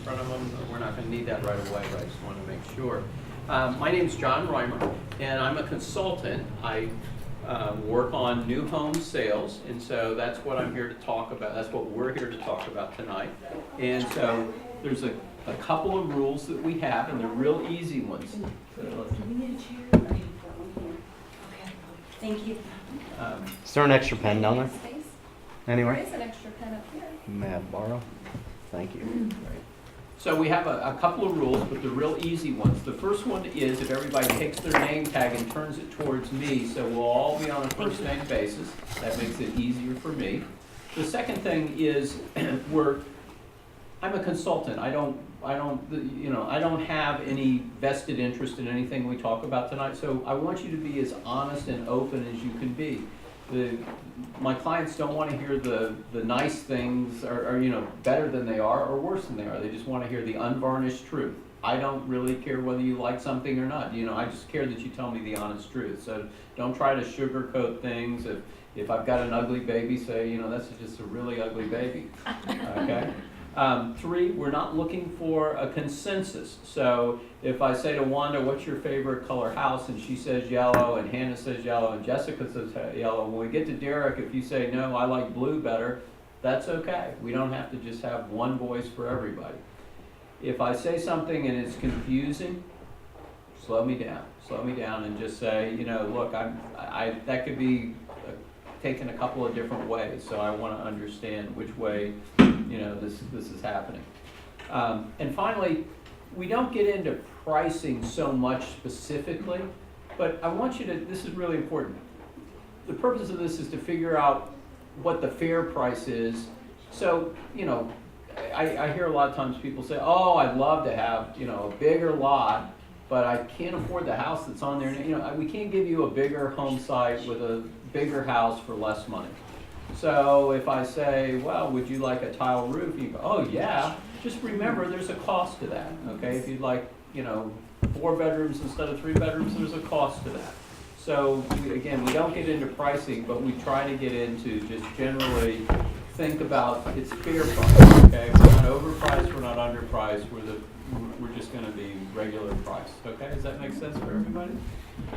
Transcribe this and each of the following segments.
front of them? We're not going to need that right away, but I just want to make sure. My name's John Reimer, and I'm a consultant. I work on new home sales, and so that's what I'm here to talk about. That's what we're here to talk about tonight. And so there's a couple of rules that we have, and they're real easy ones. Can we get a chair? Okay, thank you. Is there an extra pen down there? Space? Anywhere? There is an extra pen up here. May I borrow? Thank you. So we have a couple of rules, but they're real easy ones. The first one is if everybody takes their name tag and turns it towards me, so we'll all be on a first name basis. That makes it easier for me. The second thing is I'm a consultant. I don't have any vested interest in anything we talk about tonight. So I want you to be as honest and open as you can be. My clients don't want to hear the nice things or better than they are or worse than they are. They just want to hear the unvarnished truth. I don't really care whether you like something or not. I just care that you tell me the honest truth. So don't try to sugarcoat things. If I've got an ugly baby, say, that's just a really ugly baby. Okay? 3, we're not looking for a consensus. So if I say to Wanda, what's your favorite color house? And she says yellow, and Hannah says yellow, and Jessica says yellow. When we get to Derek, if you say, no, I like blue better, that's okay. We don't have to just have one voice for everybody. If I say something and it's confusing, slow me down and just say, look, that could be taken a couple of different ways, so I want to understand which way this is happening. And finally, we don't get into pricing so much specifically, but I want you to, this is really important. The purpose of this is to figure out what the fair price is. So, I hear a lot of times people say, oh, I'd love to have, a bigger lot, but I can't afford the house that's on there. We can't give you a bigger home site with a bigger house for less money. So if I say, well, would you like a tile roof? You go, oh yeah. Just remember there's a cost to that, okay? If you'd like, 4 bedrooms instead of 3 bedrooms, there's a cost to that. So we don't get into pricing, but we try to get into just generally think about it's fair price, okay? We're not overpriced, we're not underpriced, we're just gonna be regular price, okay? Does that make sense for everybody?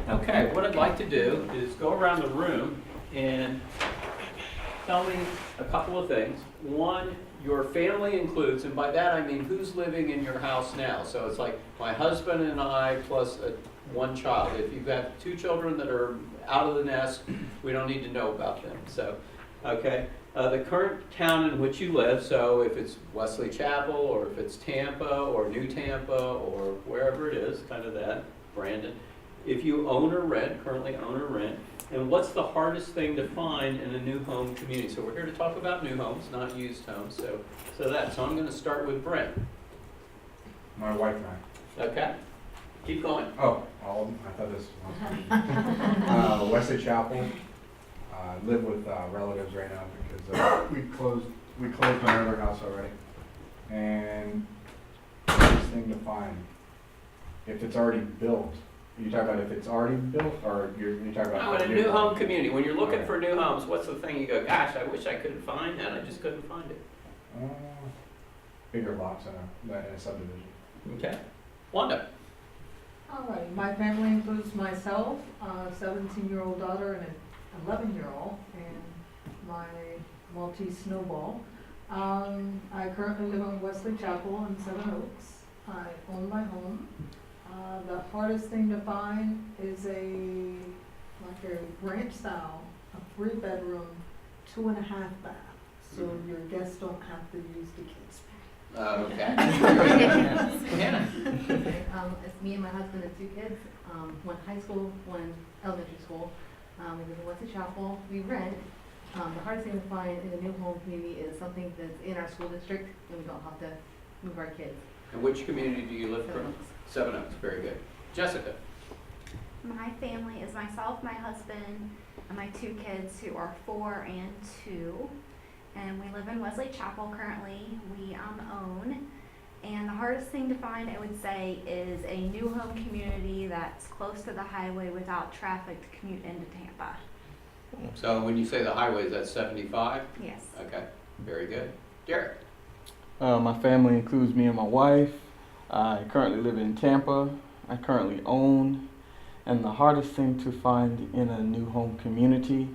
Okay, what I'd like to do is go around the room and tell me a couple of things. One, your family includes, and by that I mean who's living in your house now. So it's like my husband and I plus one child. If you've got 2 children that are out of the nest, we don't need to know about them. So, okay. The current town in which you live, so if it's Wesley Chapel or if it's Tampa or New Tampa or wherever it is, kind of that, Brandon. If you own or rent, currently own or rent, and what's the hardest thing to find in a new home community? So we're here to talk about new homes, not used homes. So I'm going to start with Brent. My wife and I. Okay. Keep going. Oh, all of them? I thought this was Wesley Chapel. Live with relatives right now because we closed on our other house already. And the hardest thing to find, if it's already built. You talk about if it's already built, or you're talking about in a new home community. When you're looking for new homes, what's the thing you go, gosh, I wish I could find that. I just couldn't find it. Bigger lots in a subdivision. Okay. Wanda. All right, my family includes myself, a 17-year-old daughter and an 11-year-old, and my Maltese Snowball. I currently live in Wesley Chapel in Seven Oaks. I own my home. The hardest thing to find is a ranch style, a 3-bedroom, 2.5 bath, so your guests don't have to use the kids' bath. Okay. Hannah. It's me and my husband and 2 kids. One high school, one elementary school. We live in Wesley Chapel. We rent. The hardest thing to find in a new home community is something that's in our school district, and we don't have to move our kids. And which community do you live from? Seven Oaks. Very good. Jessica. My family is myself, my husband, and my 2 kids who are 4 and 2. And we live in Wesley Chapel currently. We own. And the hardest thing to find, I would say, is a new home community that's close to the highway without traffic to commute into Tampa. So when you say the highway, is that 75? Yes. Okay. Very good. Derek. My family includes me and my wife. I currently live in Tampa. I currently own. And the hardest thing to find in a new home community,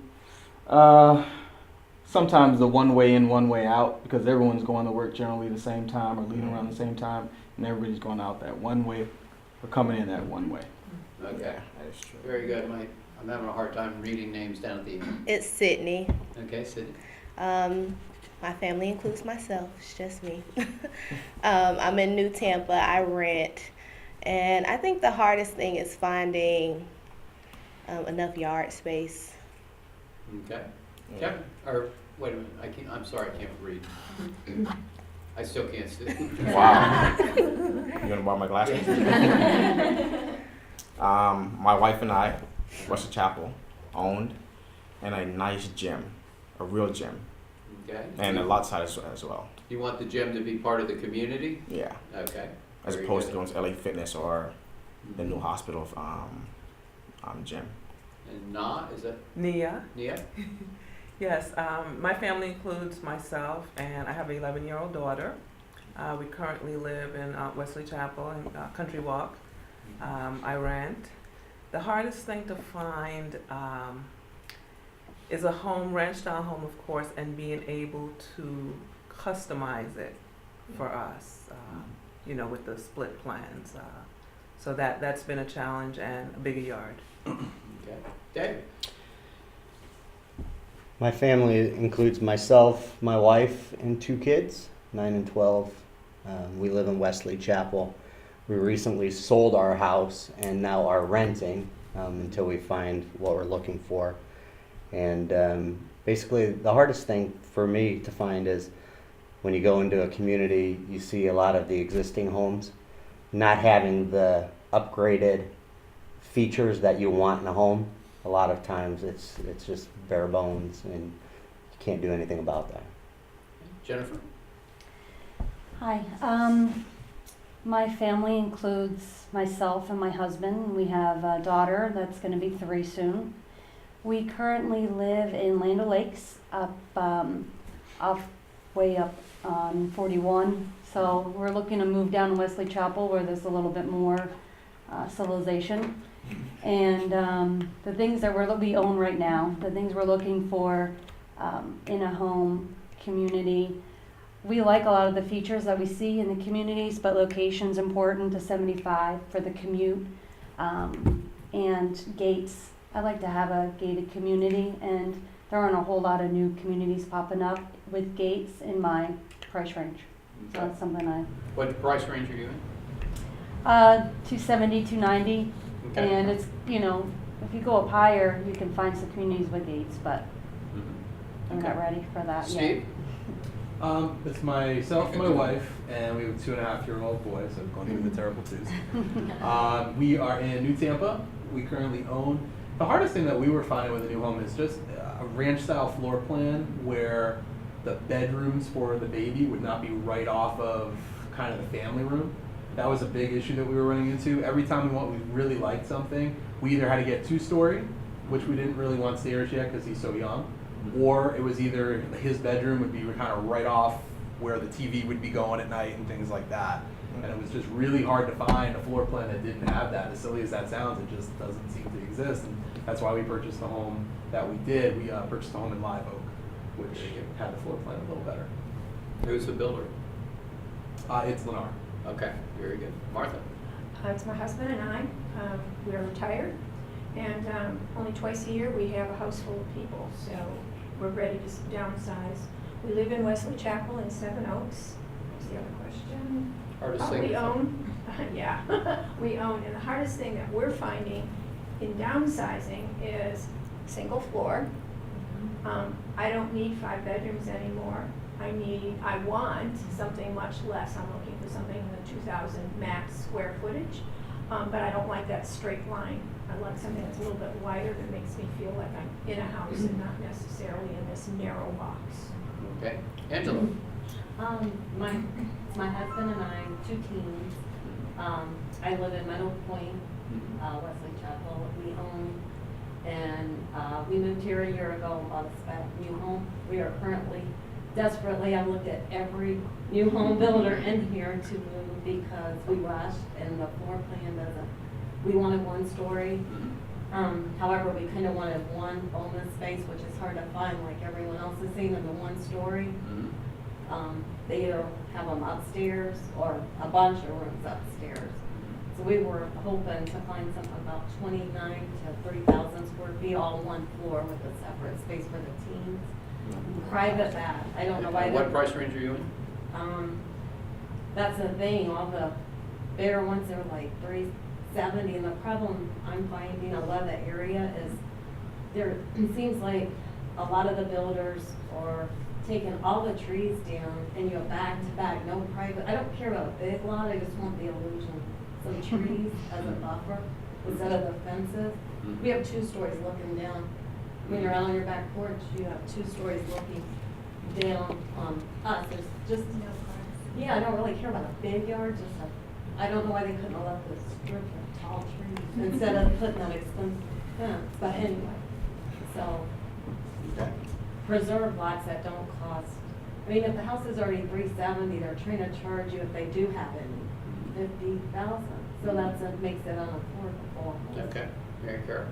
sometimes the one way in, one way out, because everyone's going to work generally the same time or leaving around the same time, and everybody's going out that one way or coming in that one way. Okay, That is true. very good. I'm having a hard time reading names down at the end. It's Sydney. Okay, Sydney. My family includes myself. It's just me. I'm in New Tampa. I rent. And I think the hardest thing is finding enough yard space. Okay. Kevin, or wait a minute, I'm sorry, I can't read. I still can't see. Wow. You gonna borrow my glasses? My wife and I, Wesley Chapel, owned, and a nice gym, a real gym, Okay. and a lot size as well. You want the gym to be part of the community? Yeah, Okay. as Very opposed good. to going to LA Fitness or the new hospital gym. And Na, is that Nia. Nia? Yes, my family includes myself, and I have an 11-year-old daughter. We currently live in Wesley Chapel in Country Walk. I rent. The hardest thing to find is a home, ranch-style home, of course, and being able to customize it for us, with the split plans. So that's been a challenge, and a bigger yard. Okay. David? My family includes myself, my wife, and 2 kids, 9 and 12. We live in Wesley Chapel. We recently sold our house and now are renting until we find what we're looking for. And basically, the hardest thing for me to find is when you go into a community, you see a lot of the existing homes not having the upgraded features that you want in a home. A lot of times it's just bare bones and you can't do anything about that. Jennifer? Hi, my family includes myself and my husband. We have a daughter that's gonna be 3 soon. We currently live in Land O'Lakes, way up on 41. So we're looking to move down to Wesley Chapel where there's a little bit more civilization. And the things that we own right now, the things we're looking for in a home community, we like a lot of the features that we see in the communities, but location's important to 75 for the commute. And gates, I like to have a gated community, and there aren't a whole lot of new communities popping up with gates in my price range. So Okay. that's something What price range are you in? 270, 290. Okay. And it's, if you go up higher, you can find some communities with gates, but Mhm. we're not ready for that yet. Steve? It's myself and my wife, and we have a 2.5-year-old boy, so going through the terrible twos. We are in New Tampa. We currently own. The hardest thing that we were finding with a new home is just a ranch-style floor plan where the bedrooms for the baby would not be right off of kind of the family room. That was a big issue that we were running into. Every time we really liked something, we either had to get 2-story, which we didn't really want stairs yet because he's so young, or it was either his bedroom would be kind of right off where the TV would be going at night and things like that. And it was just really hard to find a floor plan that didn't have that. As silly as that sounds, it just doesn't seem to exist. And that's why we purchased the home that we did. We purchased a home in Live Oak, which had the floor plan a little better. Who's the builder? It's Lennar. Okay, very good. Martha? It's my husband and I. We are retired, and only twice a year we have a house full of people, so we're ready to downsize. We live in Wesley Chapel in 7 Oaks. What's the other question? Hardest thing We to find. own, yeah, we own, and the hardest thing that we're finding in downsizing is single floor. I don't need 5 bedrooms anymore. I want something much less. I'm looking for something in the 2,000 max square footage, but I don't like that straight line. I like something that's a little bit wider that makes me feel like I'm in a house and not necessarily in this narrow box. Okay. Angela? My husband and I, 2 teens. I live in Meadow Point, Wesley Chapel. We own, and we moved here a year ago, bought a new home. We are currently desperately, I've looked at every new home builder in here to move because we rushed and the floor plan doesn't, we wanted one story. However, we kind of wanted one bonus space, which is hard to find like everyone else is seeing in the one story. They either have them upstairs or a bunch of rooms upstairs. So we were hoping to find something about 29 to 30,000 square feet, all one floor with a separate space for the teens. Private that, I don't know why. What price range are you in? That's the thing, all the bigger ones are like 370, and the problem I'm finding a lot of the area is there, it seems like a lot of the builders are taking all the trees down and you have back to back, no private, I don't care about a big lot, I just want the illusion, some trees as a buffer instead of the fences. We have 2 stories looking down. When you're out on your back porch, you have 2 stories looking down on us. There's just, yeah, I don't really care about a big yard, just I don't know why they couldn't have left this strip of tall trees instead of putting that expensive fence, but anyway. So, preserve lots that don't cost, I mean, if the house is already 370, they're trying to charge you if they do have any, 50,000. So that makes it unaffordable. Okay, Mary Carol.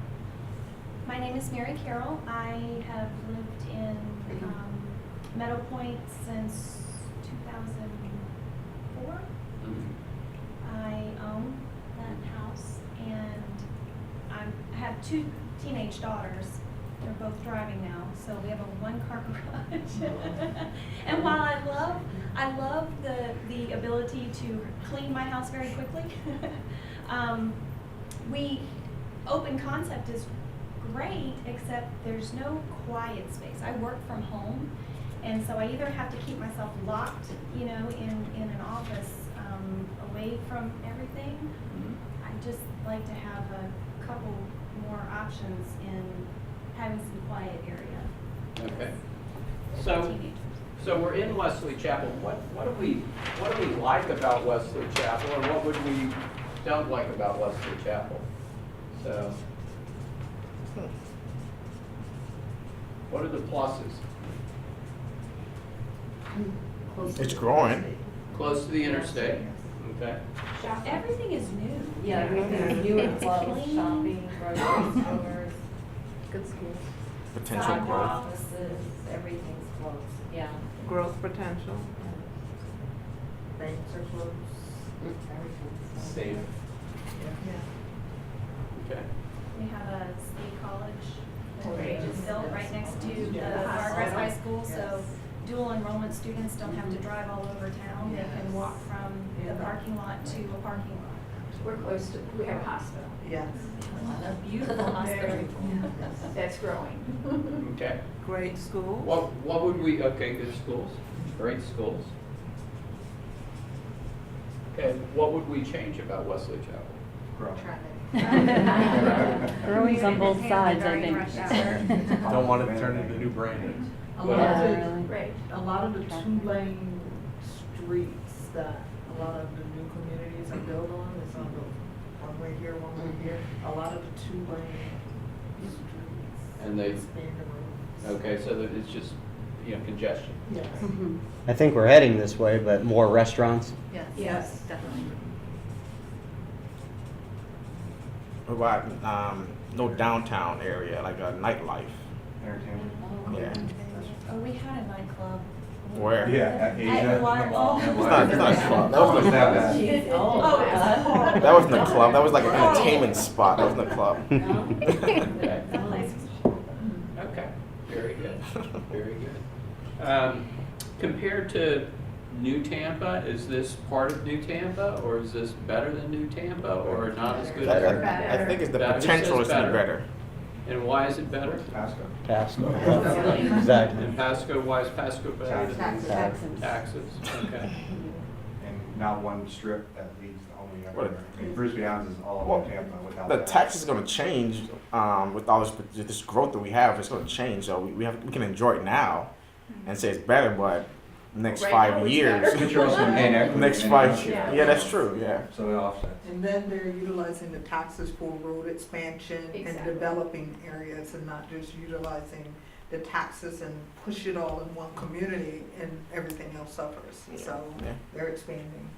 My name is Mary Carroll. I have lived in Meadow Point since 2004. I own that house, and I have 2 teenage daughters. They're both driving now, so we have a 1-car garage. And while I love the ability to clean my house very quickly, open concept is great, except there's no quiet space. I work from home, and so I either have to keep myself locked, in an office, away from everything. I just like to have a couple more options in having some quiet area. Okay. So we're in Wesley Chapel. What do we like about Wesley Chapel, or what would we don't like about Wesley Chapel? So, what are the pluses? It's growing. Close to the interstate. Okay. Everything is new. Yeah, everything, new and close, shopping, grocery stores, Good schools. Potential side growth. offices, everything's close, yeah. Growth potential. Banks are close, everything's. Safe. Okay. We have a state college that is built right next to the Progress High School, so dual enrollment students don't have to drive all over town. They can walk from the parking lot to a parking lot. We're close to, we have a hospital. Yes. A beautiful hospital. That's growing. Okay. Great schools. What would we? Okay, good schools, great schools. Okay, what would we change about Wesley Chapel? Grow. Growing on both sides, I think. Don't want it to turn into New Brandon. A Well- lot Yeah, of really. Right. A lot of the 2-lane streets that a lot of the new communities are built on, it's on the one way here, one way here. A lot of the 2-lane streets. And they, Expand the roads. okay, so that it's just, congestion. Yes. I think we're heading this way, but more restaurants. Yes. Definitely. What about no downtown area, like a nightlife? Entertainment. Yeah. Oh, we had a nightclub. Where? Yeah, at Asia. At Waterfall. It's not a club. That wasn't that a, bad. Oh, it's horrible. that wasn't a club. That was like an entertainment spot. That wasn't a club. Okay. Okay, very good, very good. Compared to New Tampa, is this part of New Tampa, or is this better than New Tampa, or not as good as? I think it's the That just potential says is to be better. better. And why is it better? Pasco. Pasco. Exactly. And Pasco, why is Pasco better? than- Taxes. Taxes, okay. And not one strip that leads only What- everywhere. I mean, Frisbee Downs is all Well, over Tampa without The that. tax is going to change with all this growth that we have. It's going to change, so we can enjoy it now and say it's better, but next Right 5 now it's years, better. But you're also paying equity. next in 5, it. yeah, that's true, yeah. So it offsets. And then they're utilizing the taxes for road expansion and Exactly. developing areas and not just utilizing the taxes and push it all in one community and everything else suffers. So Yeah. they're expanding.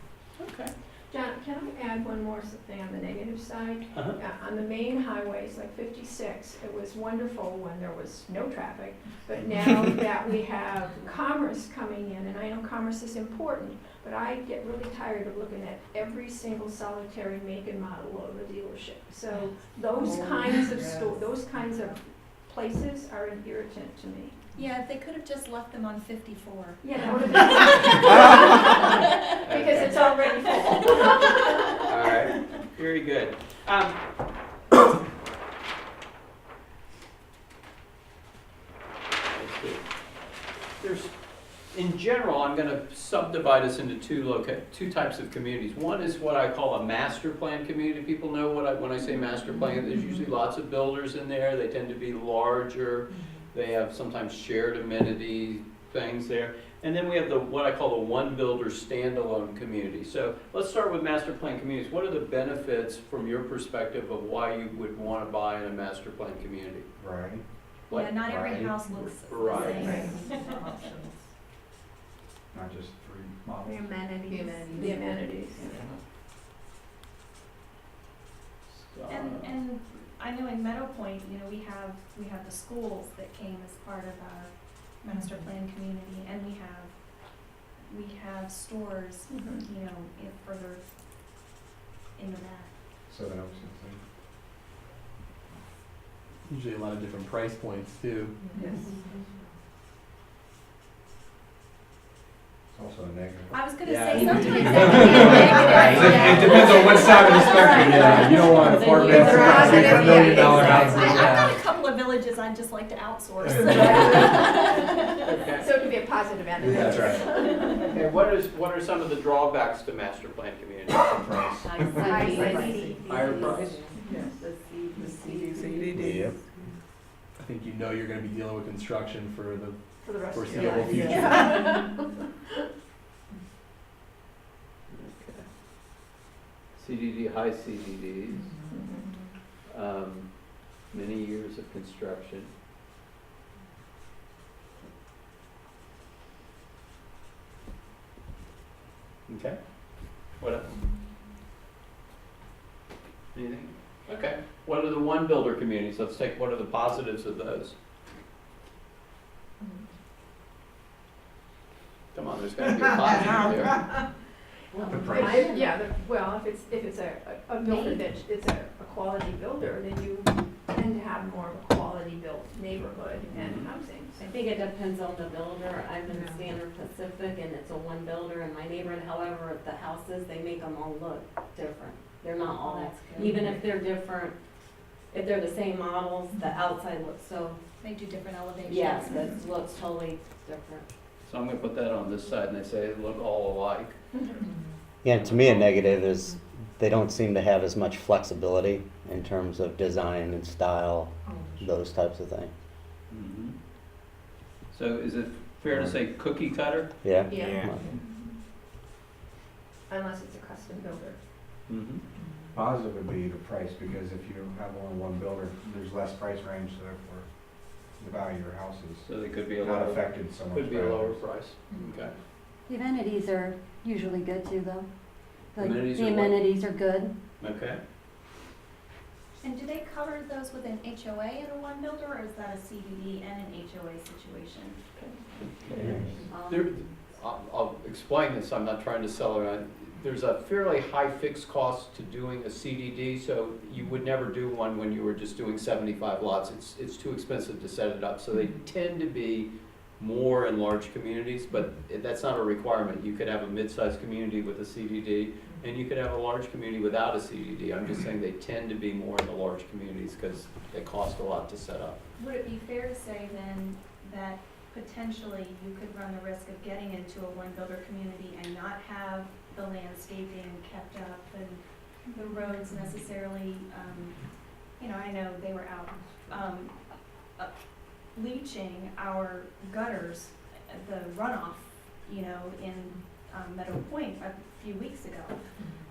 Okay. John, can I add one more thing on the negative side? Uh-huh. On the main highways, like 56, it was wonderful when there was no traffic, but now that we have commerce coming in, and I know commerce is important, but I get really tired of looking at every single solitary make and model of a dealership. So those kinds of those kinds of places are an irritant to me. Yeah, if they could have just left them on 54. Yeah, that would have been because it's already full. All right, very good. Let's see. There's, in general, I'm going to subdivide us into two types of communities. One is what I call a master plan community. People know when I say master plan, there's usually lots of builders in there. They tend to be larger. They have sometimes shared amenity things there. And then we have what I call the one builder standalone community. So let's start with master plan communities. What are the benefits from your perspective of why you would want to buy in a master plan community? Right. Yeah, not every Right. house looks Right. the same. Not just 3 The models. amenities. The amenities. And I know in Meadow Point, you know, we have the schools that came as part of our master plan community, and we have stores, you know, further into that. So that I was gonna say. Usually a lot of different price points too. Yes. It's also a negative. I was gonna Yeah. say sometimes that It depends on what side of the spectrum. Yeah, you don't want apartments They're that positive, $1 million yeah. houses. I've Yeah. got a couple of villages I'd just like to outsource. Okay. So it could be a positive and a That's negative. right. Okay, what are some of the drawbacks to master plan community? Price. Higher price? CDD. Yep. I think you know you're going to be dealing with construction for the For the rest of your foreseeable life. future. Okay. CDD, high CDDs, many years of construction. Okay, what else? Anything? Okay, what are the one builder communities? Let's take, what are the positives of those? Come on, there's gotta be a positive there. The price. Well, if it's a builder that it's a quality builder, then you tend to have more of a quality built neighborhood and housing. I think it depends on the builder. I'm in Standard Pacific and it's a one builder in my neighborhood. However, the houses, they make them all look different. They're not all, even if they're different, if they're the same models, the outside looks so, They do different elevations. yes, it looks totally different. So I'm gonna put that on this side and they say they look all alike. Yeah, to me a negative is they don't seem to have as much flexibility in terms of design and style, those types of things. Mhm. So is it fair to say cookie cutter? Yeah? Yeah. Unless it's a custom builder. Mm-hmm. Positive would be the price, because if you have only one builder, there's less price range, so therefore the value of your house So they could be a is not lower, affected so much. could be by a lower others. price. Okay. The amenities are usually good too, though. Like, Amenities the are what? amenities are good. Okay. And do they cover those with an HOA in a one builder, or is that a CDD and an HOA situation? There, I'll explain this, I'm not trying to sell it. There's a fairly high fixed cost to doing a CDD, so you would never do one when you were just doing 75 lots. It's too expensive to set it up, so they tend to be more in large communities, but that's not a requirement. You could have a mid-sized community with a CDD, and you could have a large community without a CDD. I'm just saying they tend to be more in the large communities because they cost a lot to set up. Would it be fair to say then that potentially you could run the risk of getting into a one builder community and not have the landscaping kept up and the roads necessarily, you know, I know they were out, leaching our gutters, the runoff, you know, in Meadow Point a few weeks ago.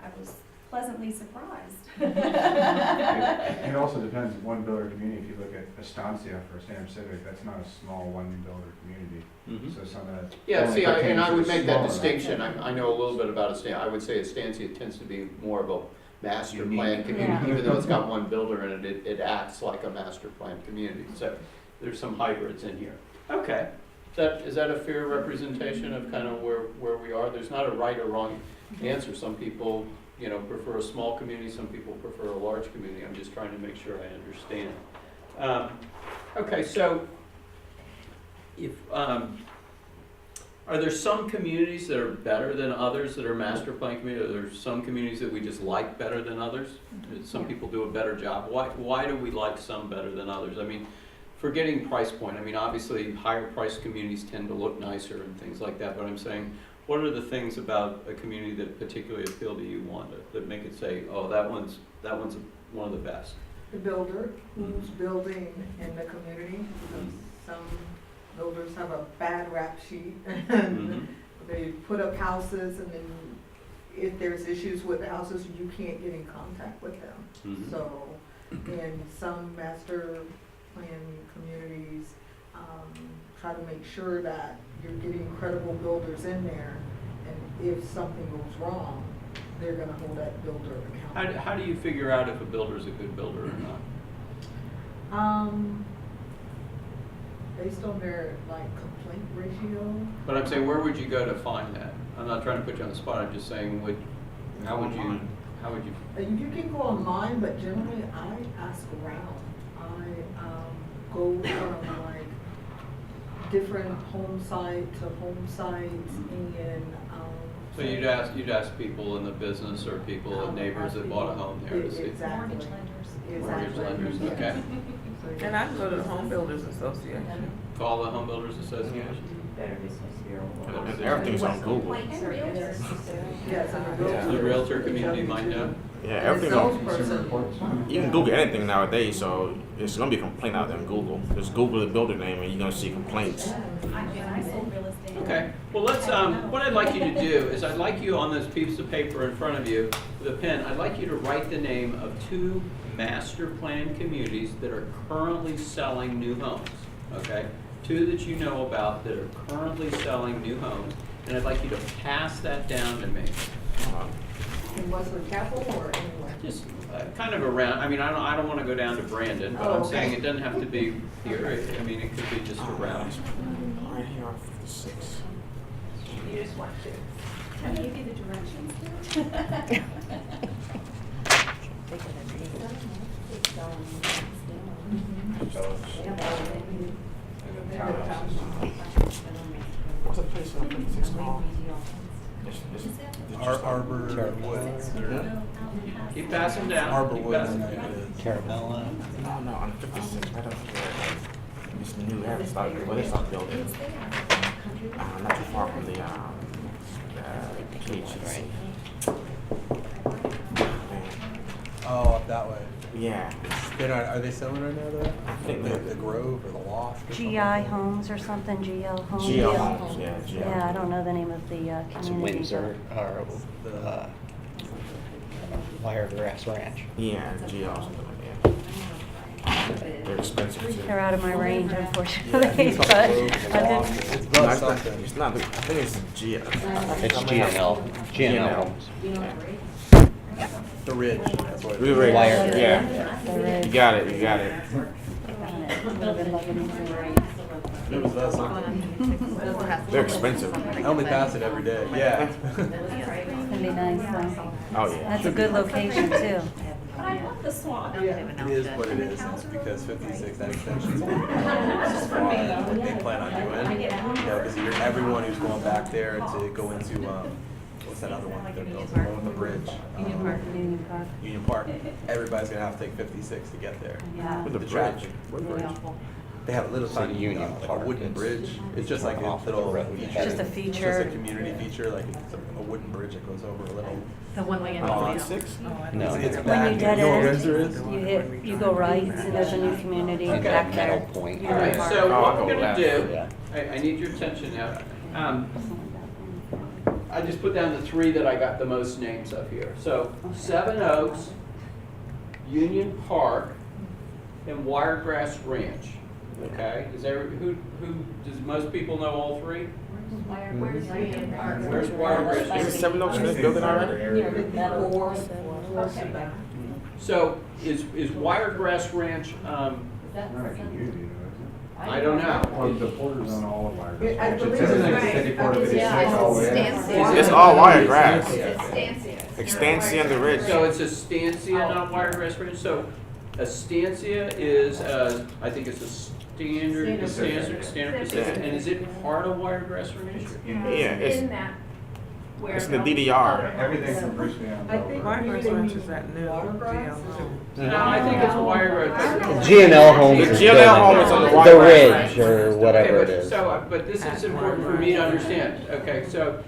I was pleasantly surprised. It also depends, one builder community, if you look at Estancia for Sam Civic, that's not a small one builder community. Mhm. So some of that. Yeah, only see, and I pertains would to make that smaller. distinction. I know a little bit about Estancia. I would say Estancia tends to be more of a master Unique. plan community, Yeah. even though it's got one builder in it, it acts like a master plan community. So there's some hybrids in here. Okay. Is that a fair representation of kind of where we are? There's not a right or wrong answer. Some people, you know, prefer a small community, some people prefer a large community. I'm just trying to make sure I understand. Okay, so if, are there some communities that are better than others that are master plan communities? Are there some communities that we just like better than others? Some people do a better job. Why do we like some better than others? I mean, forgetting price point, I mean, obviously higher priced communities tend to look nicer and things like that, but I'm saying, what are the things about a community that particularly appeal to you, Wanda, that make it say, oh, that one's one of the best? The builder who's building in the community. Some builders have a bad rap sheet and they put up houses and then if there's issues with the houses, you can't get in contact with them. So in some master plan communities, try to make sure that you're getting credible builders in there, and if something goes wrong, they're gonna hold that builder accountable. How do you figure out if a builder is a good builder or not? Based on their like complaint ratio. But I'm saying, where would you go to find that? I'm not trying to put you on the spot, I'm just saying, how would you? You can go online, but generally I ask around. I go from like different home site to home sites and So you'd ask people in the business or people and neighbors that bought a home there to see? Exactly. Mortgage lenders. Mortgage lenders, Yes. okay. And I can go to the Home Builders Association. Call the Home Builders Association. Better Business Bureau. Everything's on Google. And realtors. Yes, and The realtor community might know. Yeah, everything's on. salesperson. You can Google anything nowadays, so it's gonna be a complaint out there in Google. Just Google the builder name and you're gonna see complaints. I sold real estate. Okay, well, let's, what I'd like you to do is I'd like you on this piece of paper in front of you with a pen, I'd like you to write the name of 2 master plan communities that are currently selling new homes, okay? 2 that you know about that are currently selling new homes, and I'd like you to pass that down to me. In Wesley Chapel or anywhere? Just kind of around, I mean, I don't want to go down to Brandon, but Oh, I'm okay. saying it doesn't have to be here. I mean, it could be just around. Right here on 56. You just want to. Can I give you the directions? What's the place on 56 called? Arbor Woods. Keep passing down. Arbor Keep Woods. passing down. Carabella. No, on 56, right up here. It's new, they haven't started, well, they started building. Not too far from the KHC. Oh, up that way. Yeah. They're not, are they selling right now though? I think the, they're- the Grove or the Loft or something? GI Homes or something, GL Homes? GL Homes, yeah, GL. Yeah, I don't know the name of the It's community. Windsor, or Wiregrass Ranch. Yeah, GL or something like that. They're expensive too. They're out of my range, Yeah, unfortunately, it's but on I the Grove, the Loft. didn't. It's No, about it's not, something. it's not, I think it's GL. It's GNL Homes. Yeah. The Ridge, that's what it Really, is. right. Wire. Yeah. There is. You got it, you got it. Would have been lovely to It was about something. They're expensive. I only pass it every day. Yeah. It's gonna be nice, though. Oh, yeah. That's a good location, too. But I love the swamp. It is what it is, and it's because 56, that extension's only what they plan on doing. You know, because everyone who's going back there to go into, what's that other one that they're building, the one with the bridge? Union Park. Union Park. Everybody's gonna have to take 56 to get there. Yeah. With the traffic. bridge. What bridge? They have a little It's tiny, a Union like a Park. wooden bridge. It's just like a off the little road. feature. It's just a It's feature. just a community feature, like it's a wooden bridge that goes over a little. The one way in. pond. 56? No, It's When back. you dead know where end, Windsor is? you go right, and there's a new community Okay. back there. Metal Point. All right, so Oh, what I'll we're go gonna left. do, Yeah. I need your attention now. I just put down the three that I got the most names of here. So Seven Oaks, Union Park, and Wiregrass Ranch. Okay, is there, who, does most people know all three? Where's Wiregrass? Is it 7 Oaks in this building already? So is Wiregrass Ranch, Not a community, though, I don't is it? know. The borders on all of our. I believe It says it's city right. part of it is Yeah, six all the way in. Estancia. It's all wiregrass. Estancia. Extensia and the Ridge. So it's Estancia, not Wiregrass Ranch. So Estancia is, I think it's a standard Pacific. And is it part of Wiregrass Ranch? Yeah, it's, In that. where it's in the no DDR. other Everything houses- from Brisbane on. I think Wiregrass maybe Ranch is that new Watergrass? GL. No, I think it's Wiregrass. G&L Homes The is GLL building home it. is on the The Wiregrass Ridge or whatever Okay, it but is. so, but this is important for me to understand. Okay, so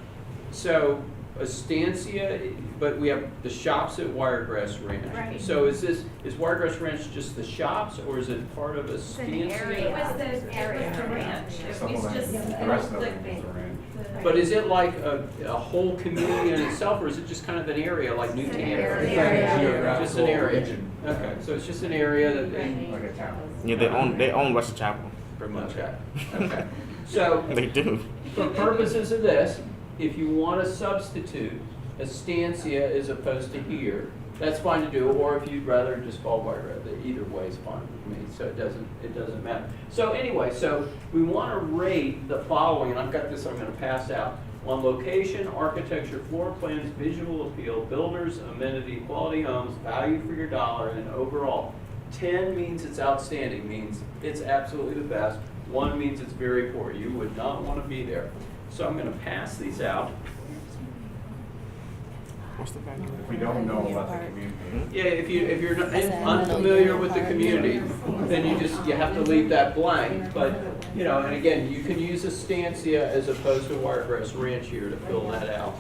Estancia, but we have the shops at Wiregrass Ranch. Right. So is Wiregrass Ranch just the shops, or is it part of Estancia? It was the ranch. That's It the whole was thing. just The rest of it is a ranch. But is it like a whole community in itself, or is it just kind of an area like New It's an Tampa? area. Just an area. Okay, so it's just an area that they. Like a town. Yeah, they own Wesley Chapel, pretty much. Okay, okay. So They do. for purposes of this, if you want to substitute Estancia as opposed to here, that's fine to do, or if you'd rather just call Wiregrass, either way is fine with me, so it doesn't matter. So anyway, so we want to rate the following, and I've got this I'm going to pass out, on location, architecture, floor plans, visual appeal, builders, amenity, quality homes, value for your dollar, and overall. 10 means it's outstanding, means it's absolutely the best. 1 means it's very poor. You would not want to be there. So I'm going to pass these out. What's the value? If we don't know about the community. Yeah, if you're not unfamiliar with the community, then you have to leave that blank. But and again, you can use Estancia as opposed to Wiregrass Ranch here to fill that out.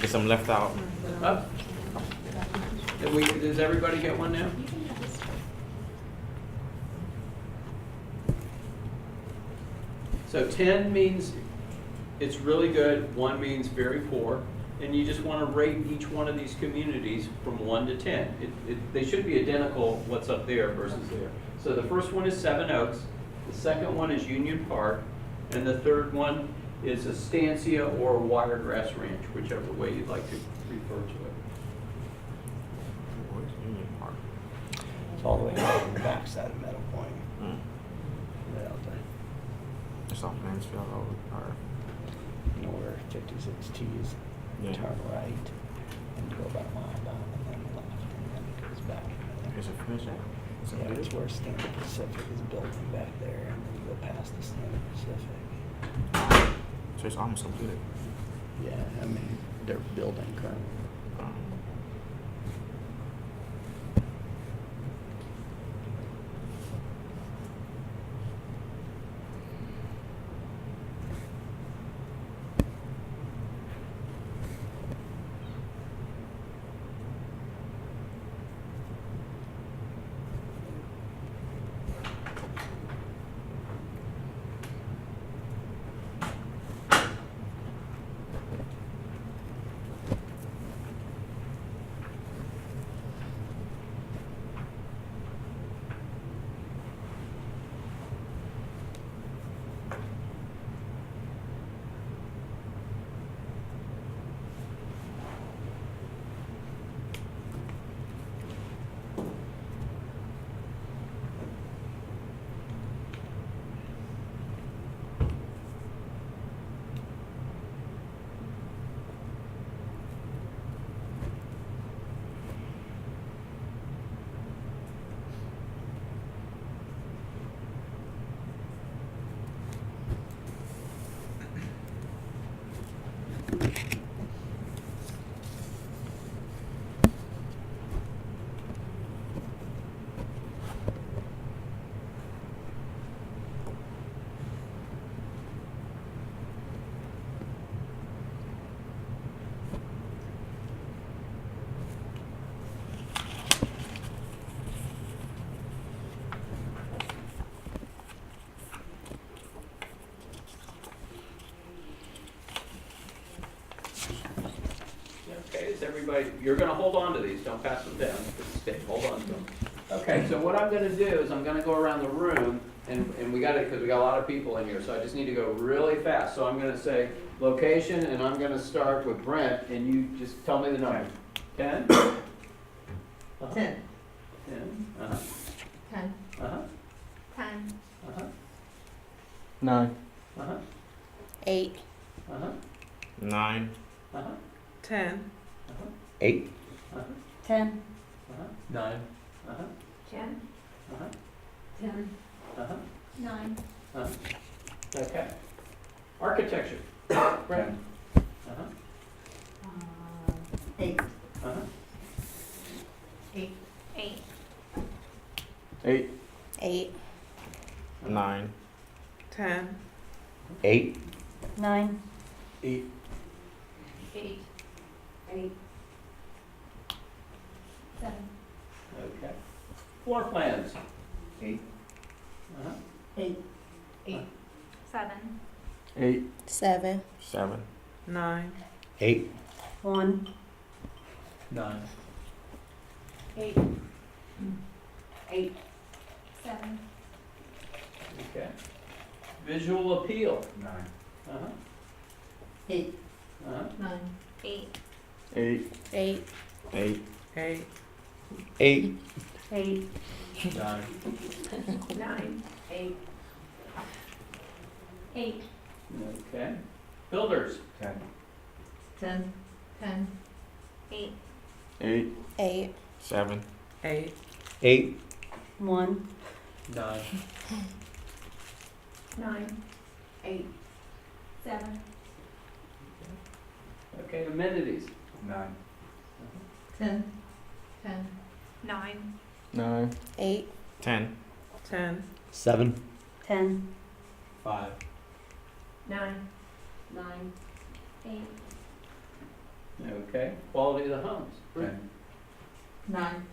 Get some left out. Up. Does everybody get one now? So 10 means it's really good, 1 means very poor, and you just want to rate each one of these communities from 1 to 10. They should be identical, what's up there versus there. So the first one is Seven Oaks, the second one is Union Park, and the third one is Estancia or Wiregrass Ranch, whichever way you'd like to refer to it. Where's Union Park? It's all the way on the backside of Meadow Point. Hmm. Right out there. It's off Mansfield Road. Or, You know where 56 T's, Yeah. turn right, and go about a mile down and then left, and then it goes back. is it finished? It's Yeah, it's finished? where Standard Pacific is building back there, and then you go past the Standard Pacific. So it's almost completed. Yeah, I mean, they're building currently. Um, Just everybody, you're gonna hold on to these, don't pass them down, just stay, hold on to them. Okay, so what I'm gonna do is I'm gonna go around the room, and we got it, because we got a lot of people in here, so I just need to go really fast. So I'm gonna say location, and I'm gonna start with Brent, and you just tell me the number. 10? 10. 10, uh-huh, 10. uh-huh, 10, uh-huh, 9. uh-huh, 8, uh-huh, 9. uh-huh, 10, 8, uh-huh, 10, uh-huh, 9, uh-huh, 10, uh-huh, 10, uh-huh, 9, uh-huh. Okay. Architecture. Brent. Uh-huh, 8. uh-huh, 8, 8. 8, 9. 10, 8, 9, 8, 8, 8, 7, okay. Floor plans. 8. Uh-huh, 8. 7, 8. 7, 7. 9, 8, 1, 9, 8, 8, 7, okay. Visual appeal. 9. Uh-huh, 8. uh-huh, 9. 8, 8. 8, 8. 8, 8, 8, 9, 9, 8, 8, okay. Builders. 10. 10. 10, 8, 8. 8, 7. 8, 8, 1, 9, 9, 8, 7, Okay, amenities. 9. 10. 10, 9, 9. 8, 10. 10, 7, 10, 5, 9, 9, 8, Okay. Quality of the homes. 10. 9.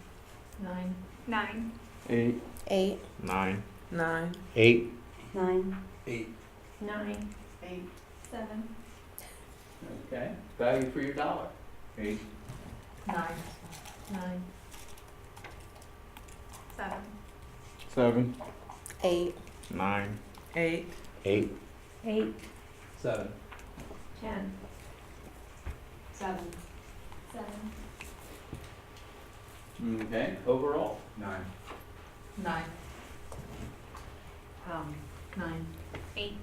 9, 9, 8. 8, 9. 9, 8, 9, 8, 9, 8, 7, Okay. Value for your dollar. 8. 9. 9, 7, 7. 8, 9. 8, 8, 8, 7, 10, 7, 7, Okay. Overall. 9. 9. 9, 8,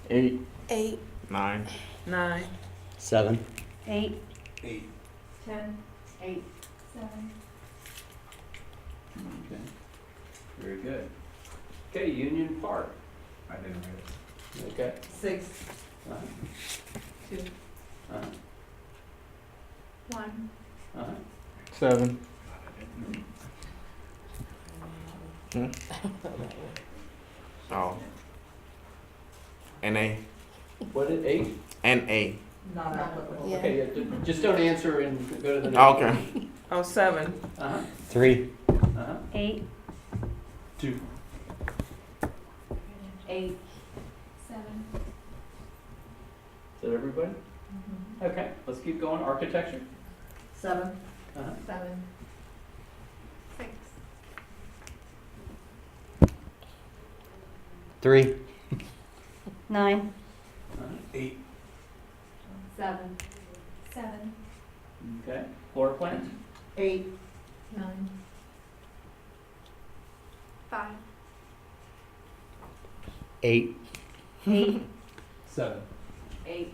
8. 8, 9. 9, 7, 8, 8, 10, 8, 7, Okay. Very good. Okay, Union Park. I didn't read it. Okay. 6. Uh-huh, 2, uh-huh, 1, uh-huh. 7. Oh. NA. What did 8? NA. Not applicable. Yeah. Okay, just don't answer and go to the next. Okay. oh, 7, Uh-huh, 3, uh-huh. 8, 2, 8, 7, Is that everybody? Okay, let's keep going. Architecture. 7. Uh-huh. 7, 6, 3, 9, Uh-huh. 8, 7, 7, Okay. Floor plans. 8. 9, 5, 8, 8, 7, 8,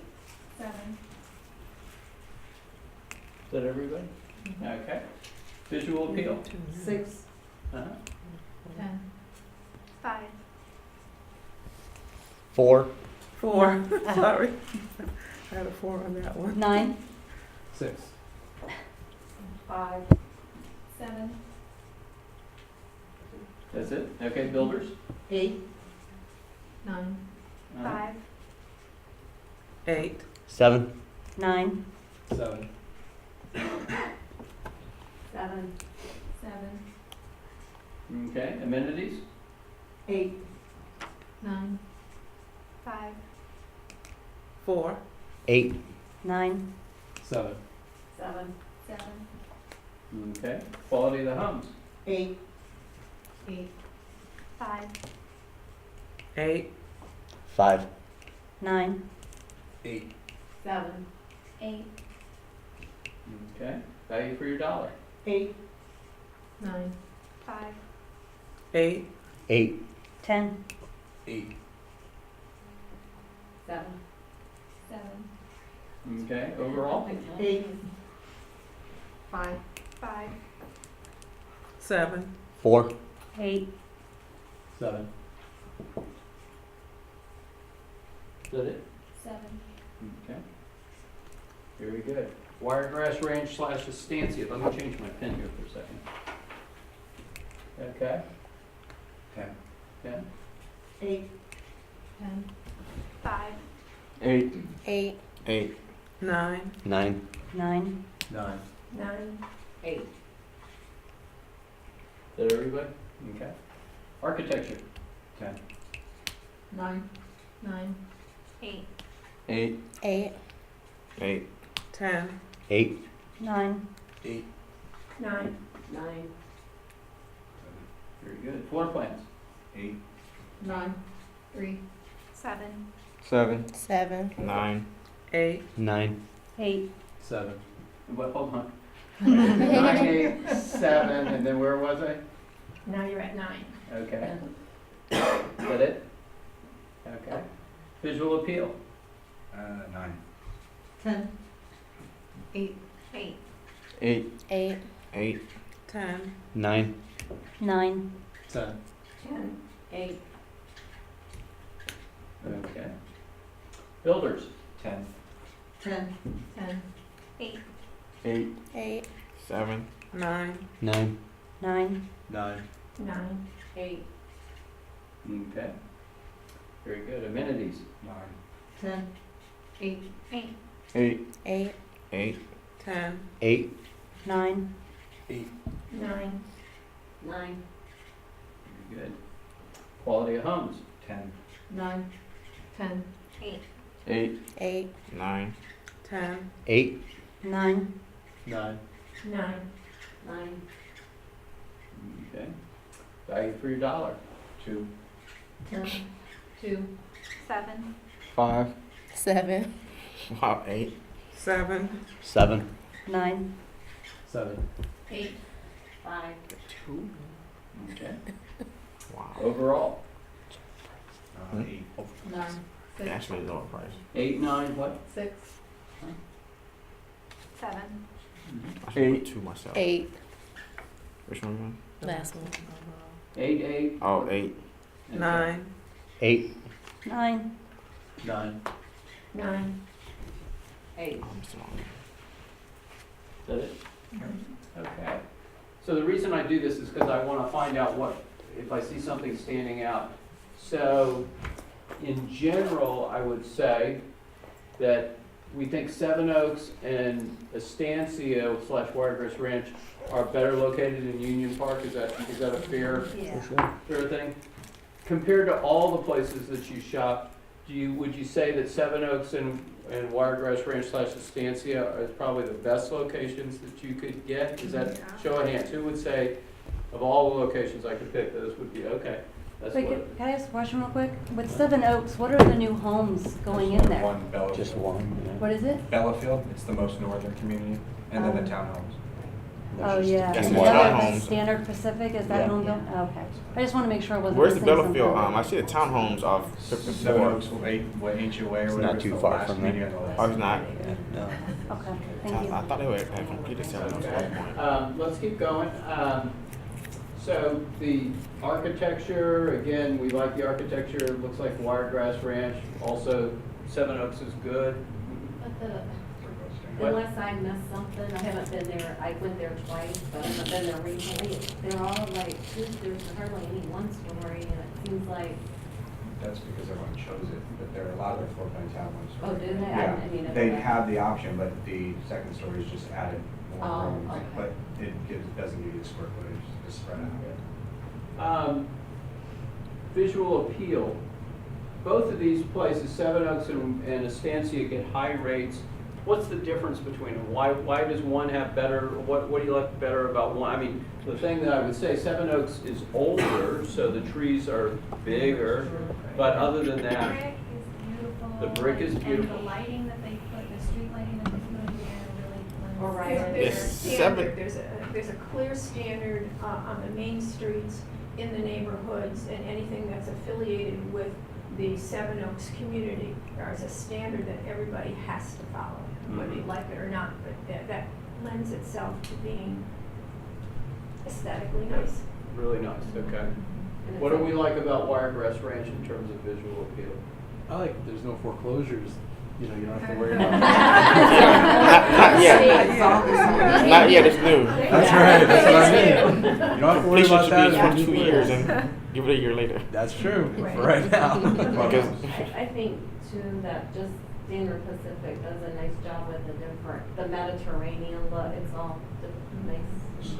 7, Is that everybody? Okay. Visual appeal. 6. Uh-huh. 10, 5, 4, 4, sorry. I had a 4 on that one. 9, 6, 5, 7, That's it? Okay, builders. 8. 9, Uh-huh. 5, 8, 7, 9, 7, 7, 7, Okay, amenities. 8. 9, 5, 4, 8, 9, 7, 7, 7. Okay. Quality of the homes? 8. 5. 8, 5. 9. 8. 7. 8. Okay. Value for your dollar? 8. 9. 5. 8, 8. 10. 8. 7. 7. Okay. Overall? 8. 5. 5. 7, 4. 8. 7. Is that it? 7. Okay. Very good. Wiregrass Ranch / Estancia. Let me change my pen here for a second. Okay. 10. 10. 8. 10. 5. 8, 8. 8, 9, 9. 9. 9. 9. 8. Is that everybody? Okay. Architecture? 10. 9. 9. 8. 8, 8. 8, 10, 8. 9. 8. 9. 9. Very good. Floor plans? 8. 9. 3. 7. 7, 7. 9, 8, 9. 8. 7. What, hold on. 9, 8, 7, and then where was I? Now you're at 9. Okay. Is that it? Okay. Visual appeal? 9. 10. 8. 8. 8, 8. 8, 10, 9. 9. 10. 10. 8. Okay. Builders? 10. 10. 10. 8. 8, 8. 7, 9, 9. 9. 9. 9. 8. Okay. Very good. Amenities? 9. 10. 8. 8. 8, 8. 8, 10, 8. 9. 8. 9. 9. Very good. Quality of homes? 10. 9. 10. 8. 8, 8. 9, 10, 8. 9. 9. 9. 9. Okay. Value for your dollar? 2. 10. 2. 7. 5, 7. wow, 8, 7, 7. 9. 7. 8. 5. 2, Okay. wow. Overall? 8. 9. 6. That's really lower price. 8, 9, what? 6. 7. I should put 8. 2 myself. 8. Which one again? Last one. 8, 8. Oh, 8, 9, 8. 9. 9. 9. 8. I'm still on. Is that it? Okay. So the reason I do this is because I want to find out what, if I see something standing out. So in general, I would say that we think Seven Oaks and Estancia / Wiregrass Ranch are better located in Union Park. Is that a fair thing? Compared to all the places that you shop, would you say that Seven Oaks and Wiregrass Ranch / Estancia are probably the best locations that you could get? Is that, show of hands, who would say of all the locations I could pick, those would be, okay. That's Wait, what, can I ask a question real quick? With Seven Oaks, what are the new homes going in there? One Bellafield. Just one. What is it? Bellafield, it's the most northern community, and then the Oh. townhomes. Oh, yeah. That's Is more that townhomes. like Standard Pacific, is that Yeah. home built? Okay. I just want to make sure I wasn't Where's the missing something. Bellafield? I see the townhomes off Seven 54. Oaks will ain't you away or It's whatever. not too the far last from there. meeting on the list. Oh, it's not? No. Okay, thank you. I thought they were had completed Seven Oaks at one point. let's keep going. So the architecture, again, we like the architecture. It looks like Wiregrass Ranch. Also, Seven Oaks is good. But What? unless I missed something, I haven't been there, I went there twice, but I haven't been there recently. They're all like, there's hardly any one story, and it seems like, That's because everyone chose it, but there are a lot of their floor plans have one story. oh, do they? Yeah, I mean, they okay. have the option, but the second story is just added more Oh, room, okay. but doesn't give you the square footage, it's spread out. Visual appeal. Both of these places, Seven Oaks and Estancia, get high rates what's the difference between them? Why does one have better, what do you like better about one? I mean, the thing that I would say, Seven Oaks is older, so the trees are bigger, but other than that, The brick is beautiful. the brick is beautiful. And the lighting that they put, the street lighting that they put in there really All blends. right. There's a It's standard, there's a clear standard on the main streets in the neighborhoods, and anything that's affiliated with the Seven Oaks community. There's a standard that everybody has to follow, whether you like it or not, but that lends itself to being aesthetically nice. Really nice, okay. What do we like about Wiregrass Ranch in terms of visual appeal? I like that there's no foreclosures. You know, you don't have to worry about. Not yet. Not yet. It's new. That's right. That's what I mean. You don't have to worry Completion about that. should be in 2 years and give it a year later. That's true. Right. For right now. Because I think too that just Standard Pacific does a nice job with the Mediterranean look. It's all nice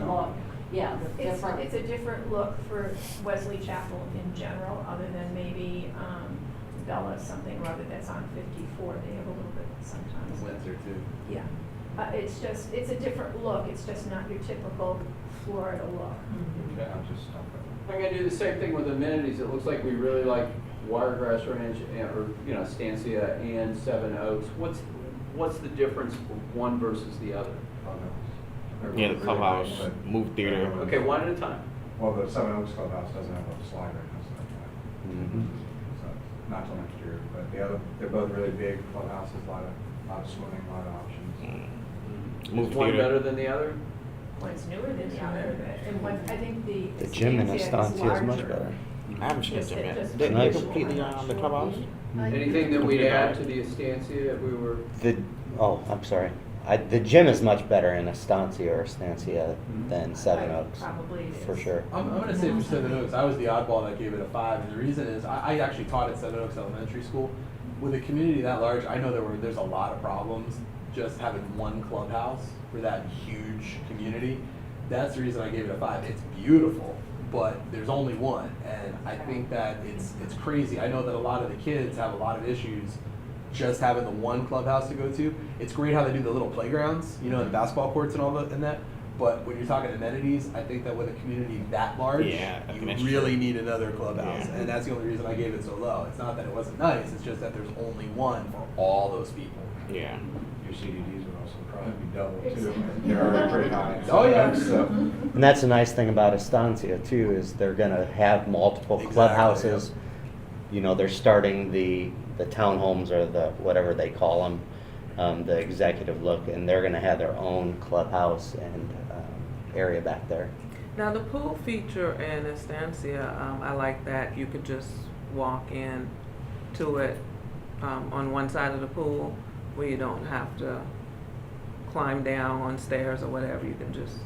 look. Yeah, the different. It's a different look for Wesley Chapel in general, other than maybe Bella something or other that's on 54. They have a little bit sometimes. Windsor too. Yeah, it's a different look. It's just not your typical Florida look. Okay, I'm just stumped. I'm gonna do the same thing with amenities. It looks like we really like Wiregrass Ranch or, Estancia and Seven Oaks. What's the difference one versus the other? yeah, the clubhouse, movie theater. Okay, one at a time. Well, the Seven Oaks Clubhouse doesn't have a slide right now, so that's why. Mhm. So, not till next year, but they're both really big clubhouses, a lot of swimming, a lot of options. Movie Is one theater. better than the other? One's newer than the other, and one, I think The gym in Estancia Estancia is much larger. better. I haven't seen the gym yet. They Nice. completely the clubhouse. Anything that we'd add to the Estancia if we were? I'm sorry. The gym is much better in Estancia or Estancia than Seven Oaks, Probably it for is. sure. I'm going to say for Seven Oaks, I was the oddball that gave it a 5, and the reason is I actually taught at Seven Oaks Elementary School. With a community that large, I know there's a lot of problems just having one clubhouse for that huge community. That's the reason I gave it a 5. It's beautiful, but there's only one, and I think that it's crazy. I know that a lot of the kids have a lot of issues just having the one clubhouse to go to. It's great how they do the little playgrounds, and basketball courts and all that and that. But when you're talking amenities, I think that with a community that large, Yeah, I think that's you really true. need another clubhouse. Yeah. And that's the only reason I gave it so low. It's not that it wasn't nice, it's just that there's only one for all those people. Yeah. Your CDDs would also probably be double too. They're already pretty high. Oh, yeah. So, And that's the nice thing about Estancia too, is they're gonna have multiple Exactly, clubhouses. They're starting the townhomes or the, whatever they call them, the executive look, and they're gonna have their own clubhouse and area back there. Now, the pool feature in Estancia, I like that you could just walk in to it on one side of the pool where you don't have to climb down on stairs or whatever. You can just,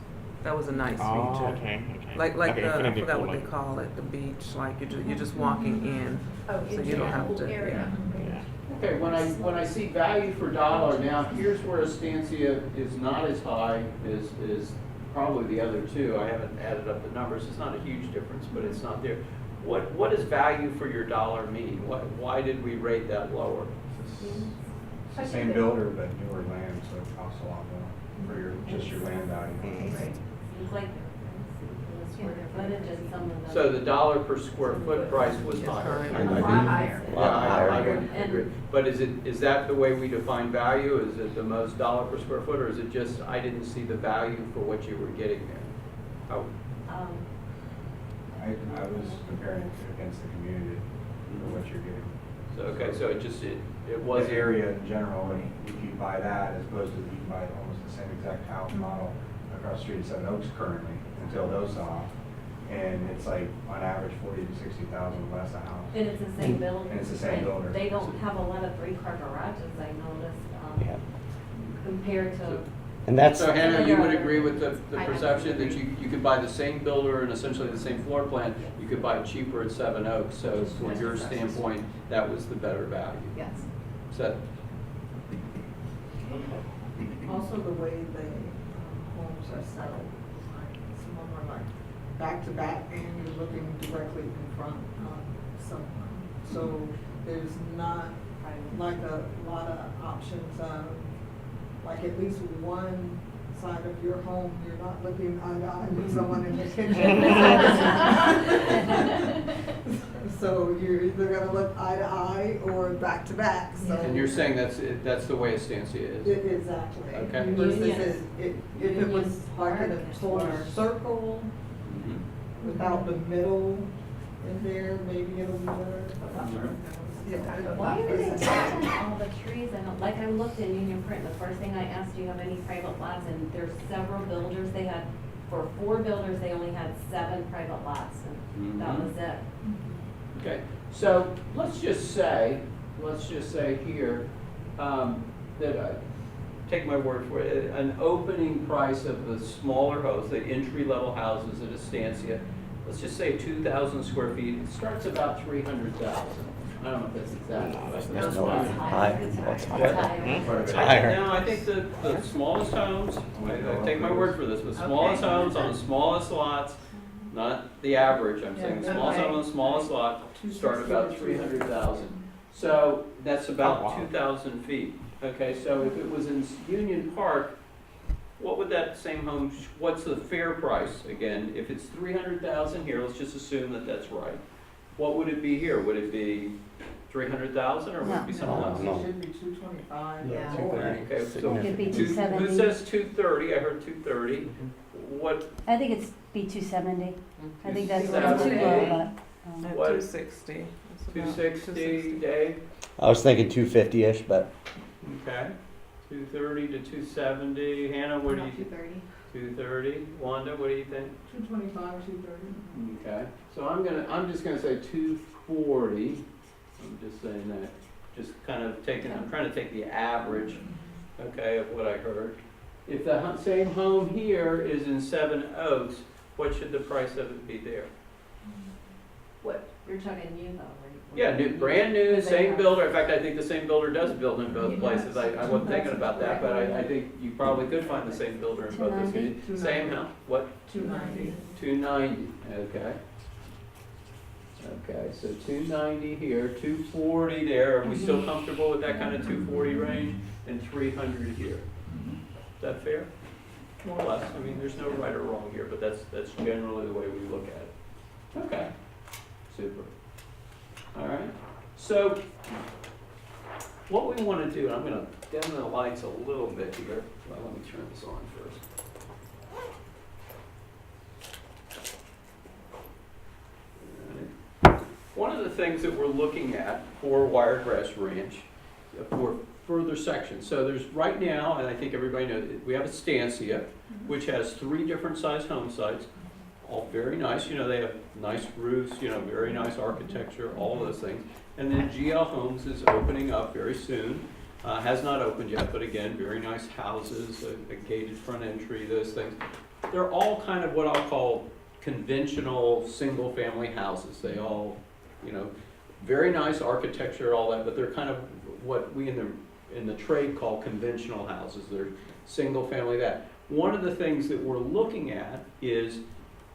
that was a nice Oh, feature. okay. Like Okay, I infinity forgot pool, what they like- call it, the beach, like you're just walking in, Oh, so into you don't that have whole to, area. Yeah. Okay, when I see value for dollar, now here's where Estancia is not as high as probably the other two. I haven't added up the numbers. It's not a huge difference, but it's not there. What does value for your dollar mean? Why did we rate that lower? it's the same builder, but newer land, so it costs a lot more for just your land value. Right. It's like the square footage and some of the. So the dollar per square foot price was Yes, higher. correct. And a lot higher. A lot higher. I would agree. But is that the way we define value? Is it the most dollar per square foot, or is it just, I didn't see the value for what you were getting there? How- I was comparing it against the community for what you're getting. So, okay, so it was. The area in general, and if you buy that as opposed to you can buy almost the same exact house model across the street at Seven Oaks currently, until those off. And it's like on average 40 to 60,000 less a house. And it's the same builder. And it's the same builder. They don't have a lot of 3-car garages, I noticed, Yeah. compared to. And that's, So Hannah, you would agree with the I perception that you could buy the same builder and essentially the same floor plan, you could buy it cheaper at Seven Oaks, so from your standpoint, that was the better value. Yes. So, Also, the way the homes are settled, like some of them are like back to back, and you're looking directly in front of someone. So there's not like a lot of options of like at least one side of your home, you're not looking eye to eye with someone in the kitchen. So you're either gonna look eye to eye or back to back, so. And you're saying that's the way Estancia is? Exactly. Okay. Versus Yes. if it was like in a total circle, Mhm. without the middle in there, maybe it'll be better. Why are they planting all the trees? And like I looked in Union Print, the first thing I asked, do you have any private lots? And there's several builders, they had, for 4 builders, they only had 7 private lots, and that Mhm. was it. Okay, so let's just say here, that take my word for it, an opening price of the smaller house, the entry-level houses at Estancia, let's just say 2,000 square feet, it starts about 300,000. I don't know if that's exactly. There's no high. What's What? higher? It's higher. No, I think the smallest homes, I take my word for this, the smallest homes on the smallest lots, not the average, I'm saying the smallest home on the smallest lot, start about 300,000. So that's about 2,000 feet. Okay, so if it was in Union Park, what would that same home, what's the fair price? Again, if it's 300,000 here, let's just assume that that's right. What would it be here? Would it be 300,000 or would it be something else? It should be 225. Yeah. 230, okay, so It could be two- 270. who says 230? I heard 230. What, I think it's be 270. I think that's what 270. too low, but. At What? 260. It's about 260, Dave? I was thinking 250-ish, but Okay. 230 to 270. Hannah, what do you? 230. 230. Wanda, what do you think? 225, 230. Okay. So I'm just gonna say 240. I'm just saying that. Just kind of I'm trying to take the average, okay, of what I heard. If the same home here is in Seven Oaks, what should the price of it be there? What, you're talking new though, right? Yeah, brand new, Where they same have- builder. In fact, I think the same builder does build in both places. I wasn't thinking about that, but I think you probably could find the same builder in both those. 290? Same house, what? 290. 290, okay. Okay, so 290 here, 240 there. Are we still comfortable with that kind of 240 range? And 300 here. Is that fair? More or less. I mean, there's no right or wrong here, but that's generally the way we look at it. Okay, super. All right, so what we want to do, I'm going to dim the lights a little bit here. Well, let me turn this on first. All right. One of the things that we're looking at for Wiregrass Ranch, for further sections, so there's right now, and I think everybody knows, we have Estancia, which has 3 different size home sites. All very nice, they have nice roofs, very nice architecture, all those things. And then GL Homes is opening up very soon. Has not opened yet, but again, very nice houses, a gated front entry, those things. They're all kind of what I'll call conventional single-family houses. They all, very nice architecture, all that, but they're kind of what we in the trade call conventional houses. They're single-family that. One of the things that we're looking at is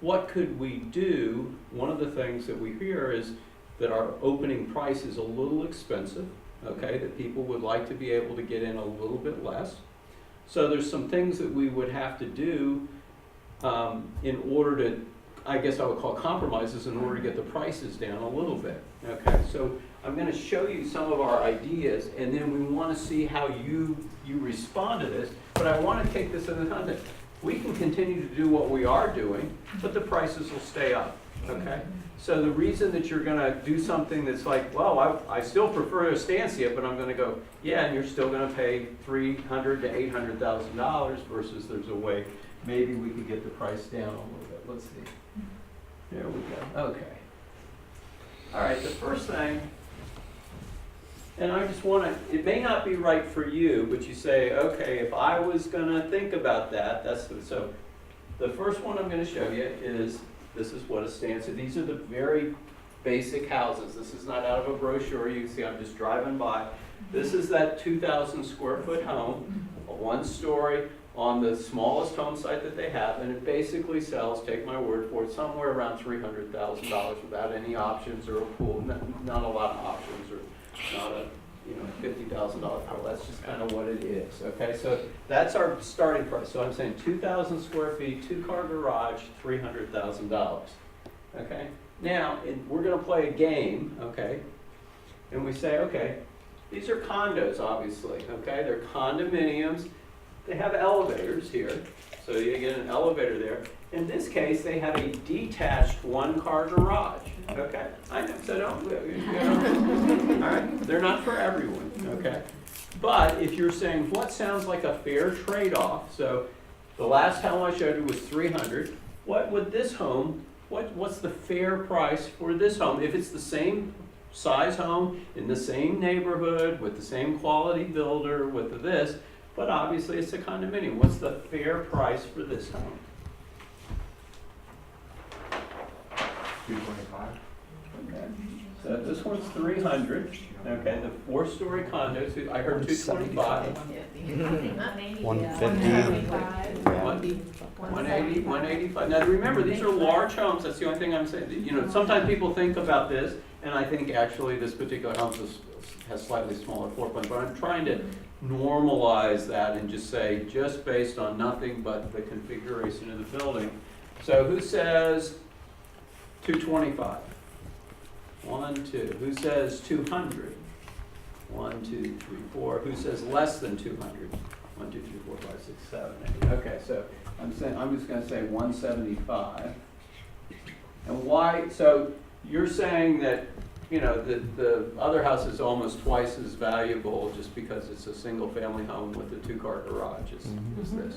what could we do? One of the things that we hear is that our opening price is a little expensive, okay, that people would like to be able to get in a little bit less. So there's some things that we would have to do in order to, I guess I would call compromises, in order to get the prices down a little bit, okay? So I'm going to show you some of our ideas, and then we want to see how you respond to this, but I want to take this in the context. We can continue to do what we are doing, but the prices will stay up, okay? So the reason that you're going to do something that's like, well, I still prefer Estancia, but I'm going to go, yeah, and you're still going to pay $300,000 to $800,000 versus there's a way maybe we could get the price down a little bit. Let's see. There we go. Okay. All right, the first thing, and I just want to, it may not be right for you, but you say, okay, if I was going to think about that, so the first one I'm going to show you is, this is what Estancia, these are the very basic houses. This is not out of a brochure. You can see I'm just driving by. This is that 2,000 square foot home, a 1-story on the smallest home site that they have, and it basically sells, take my word for it, somewhere around $300,000 without any options or a pool, not a lot of options or not $50,000 pool. That's just kind of what it is, okay? So that's our starting price. So I'm saying 2,000 square feet, two-car garage, $300,000, okay? Now, we're gonna play a game, okay? And we say, okay, these are condos, obviously, okay? They're condominiums. They have elevators here, so you get an elevator there. In this case, they have a detached one-car garage, okay? I know, so don't, all right? They're not for everyone, okay? But if you're saying, what sounds like a fair trade-off, so the last home I showed you was 300, what would this home, what's the fair price for this home? If it's the same size home, in the same neighborhood, with the same quality builder, with this, but obviously it's a condominium. What's the fair price for this home? $225. Okay. So this one's 300. Okay, the four-story condos, I heard 225. 150. 180, 185. Now remember, these are large homes. That's the only thing I'm saying. You know, sometimes people think about this, and I think actually this particular house has slightly smaller floor plan. But I'm trying to normalize that and just say, just based on nothing but the configuration of the building. So who says 225? 1, 2. Who says 200? 1, 2, 3, 4. Who says less than 200? 1, 2, 3, 4, 5, 6, 7, 8. Okay, so I'm just going to say 175. And why? So you're saying that, you know, the other house is almost twice as valuable just because it's a single-family home with a two-car garage. Is this?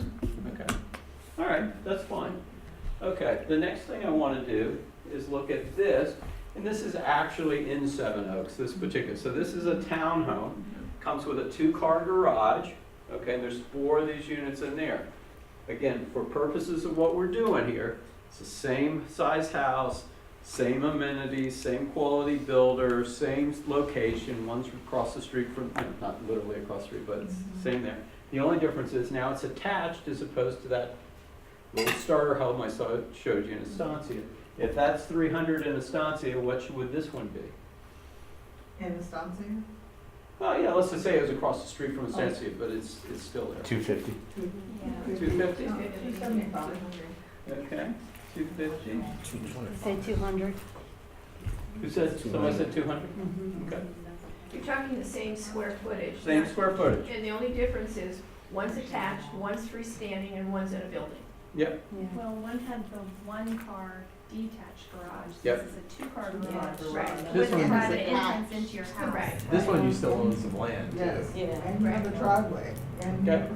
Okay. All right, that's fine. Okay. The next thing I want to do is look at this. And this is actually in Seven Oaks, this particular. So this is a townhome, comes with a two-car garage, okay, and there's 4 of these units in there. Again, for purposes of what we're doing here, it's the same size house, same amenities, same quality builder, same location. One's across the street from, not literally across the street, but it's same there. The only difference is now it's attached as opposed to that little starter home I showed you in Estancia. If that's 300 in Estancia, what would this one be? In Estancia? Well, yeah, let's just say it was across the street from Estancia, but it's still there. 250. 250? 275. Okay, 250. Say 200. Who said, somebody said 200? Okay. You're talking the same square footage. Same square footage. And the only difference is one's attached, one's freestanding, and one's in a building. Yep. Well, one had the one-car detached garage. Yep. This is a two-car garage. Right. This With a one- private entrance into your house. Right. This one you still own some land too. Yes, Yeah. and you have a driveway, and Okay.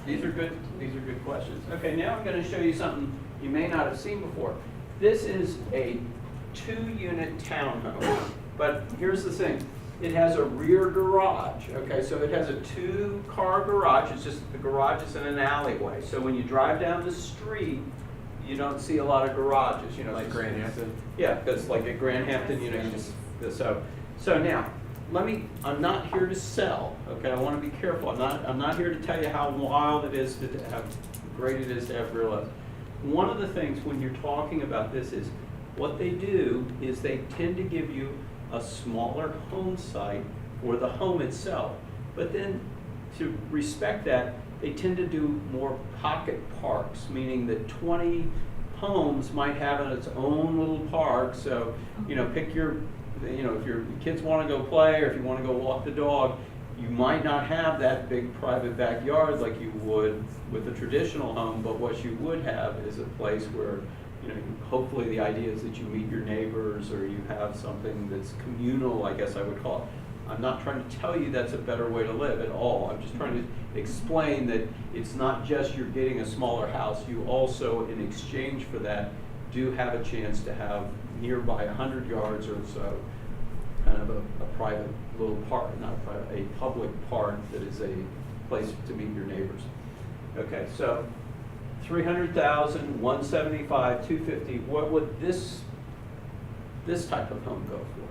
These are good questions. Okay, now I'm going to show you something you may not have seen before. This is a 2-unit townhome, but here's the thing. It has a rear garage, okay? So it has a 2-car garage. It's just the garage is in an alleyway. So when you drive down the street, you don't see a lot of garages, you know. Like Grand Hampton? Yeah, because like at Grand Hampton, you know, you just, so now, I'm not here to sell, okay? I want to be careful. I'm not here to tell you how wild it is, how great it is to have real. One of the things when you're talking about this is, what they do is they tend to give you a smaller home site for the home itself. But then to respect that, they tend to do more pocket parks, meaning that 20 homes might have its own little park. So, you know, pick your, you know, if your kids want to go play or if you want to go walk the dog, you might not have that big private backyard like you would with a traditional home, but what you would have is a place where, you know, hopefully the idea is that you meet your neighbors or you have something that's communal, I guess I would call it. I'm not trying to tell you that's a better way to live at all. I'm just trying to explain that it's not just you're getting a smaller house. You also, in exchange for that, do have a chance to have nearby 100 yards or so, kind of a private little park, not a private, a public park that is a place to meet your neighbors. Okay, so 300,000, 175, 250. What would this type of home go for?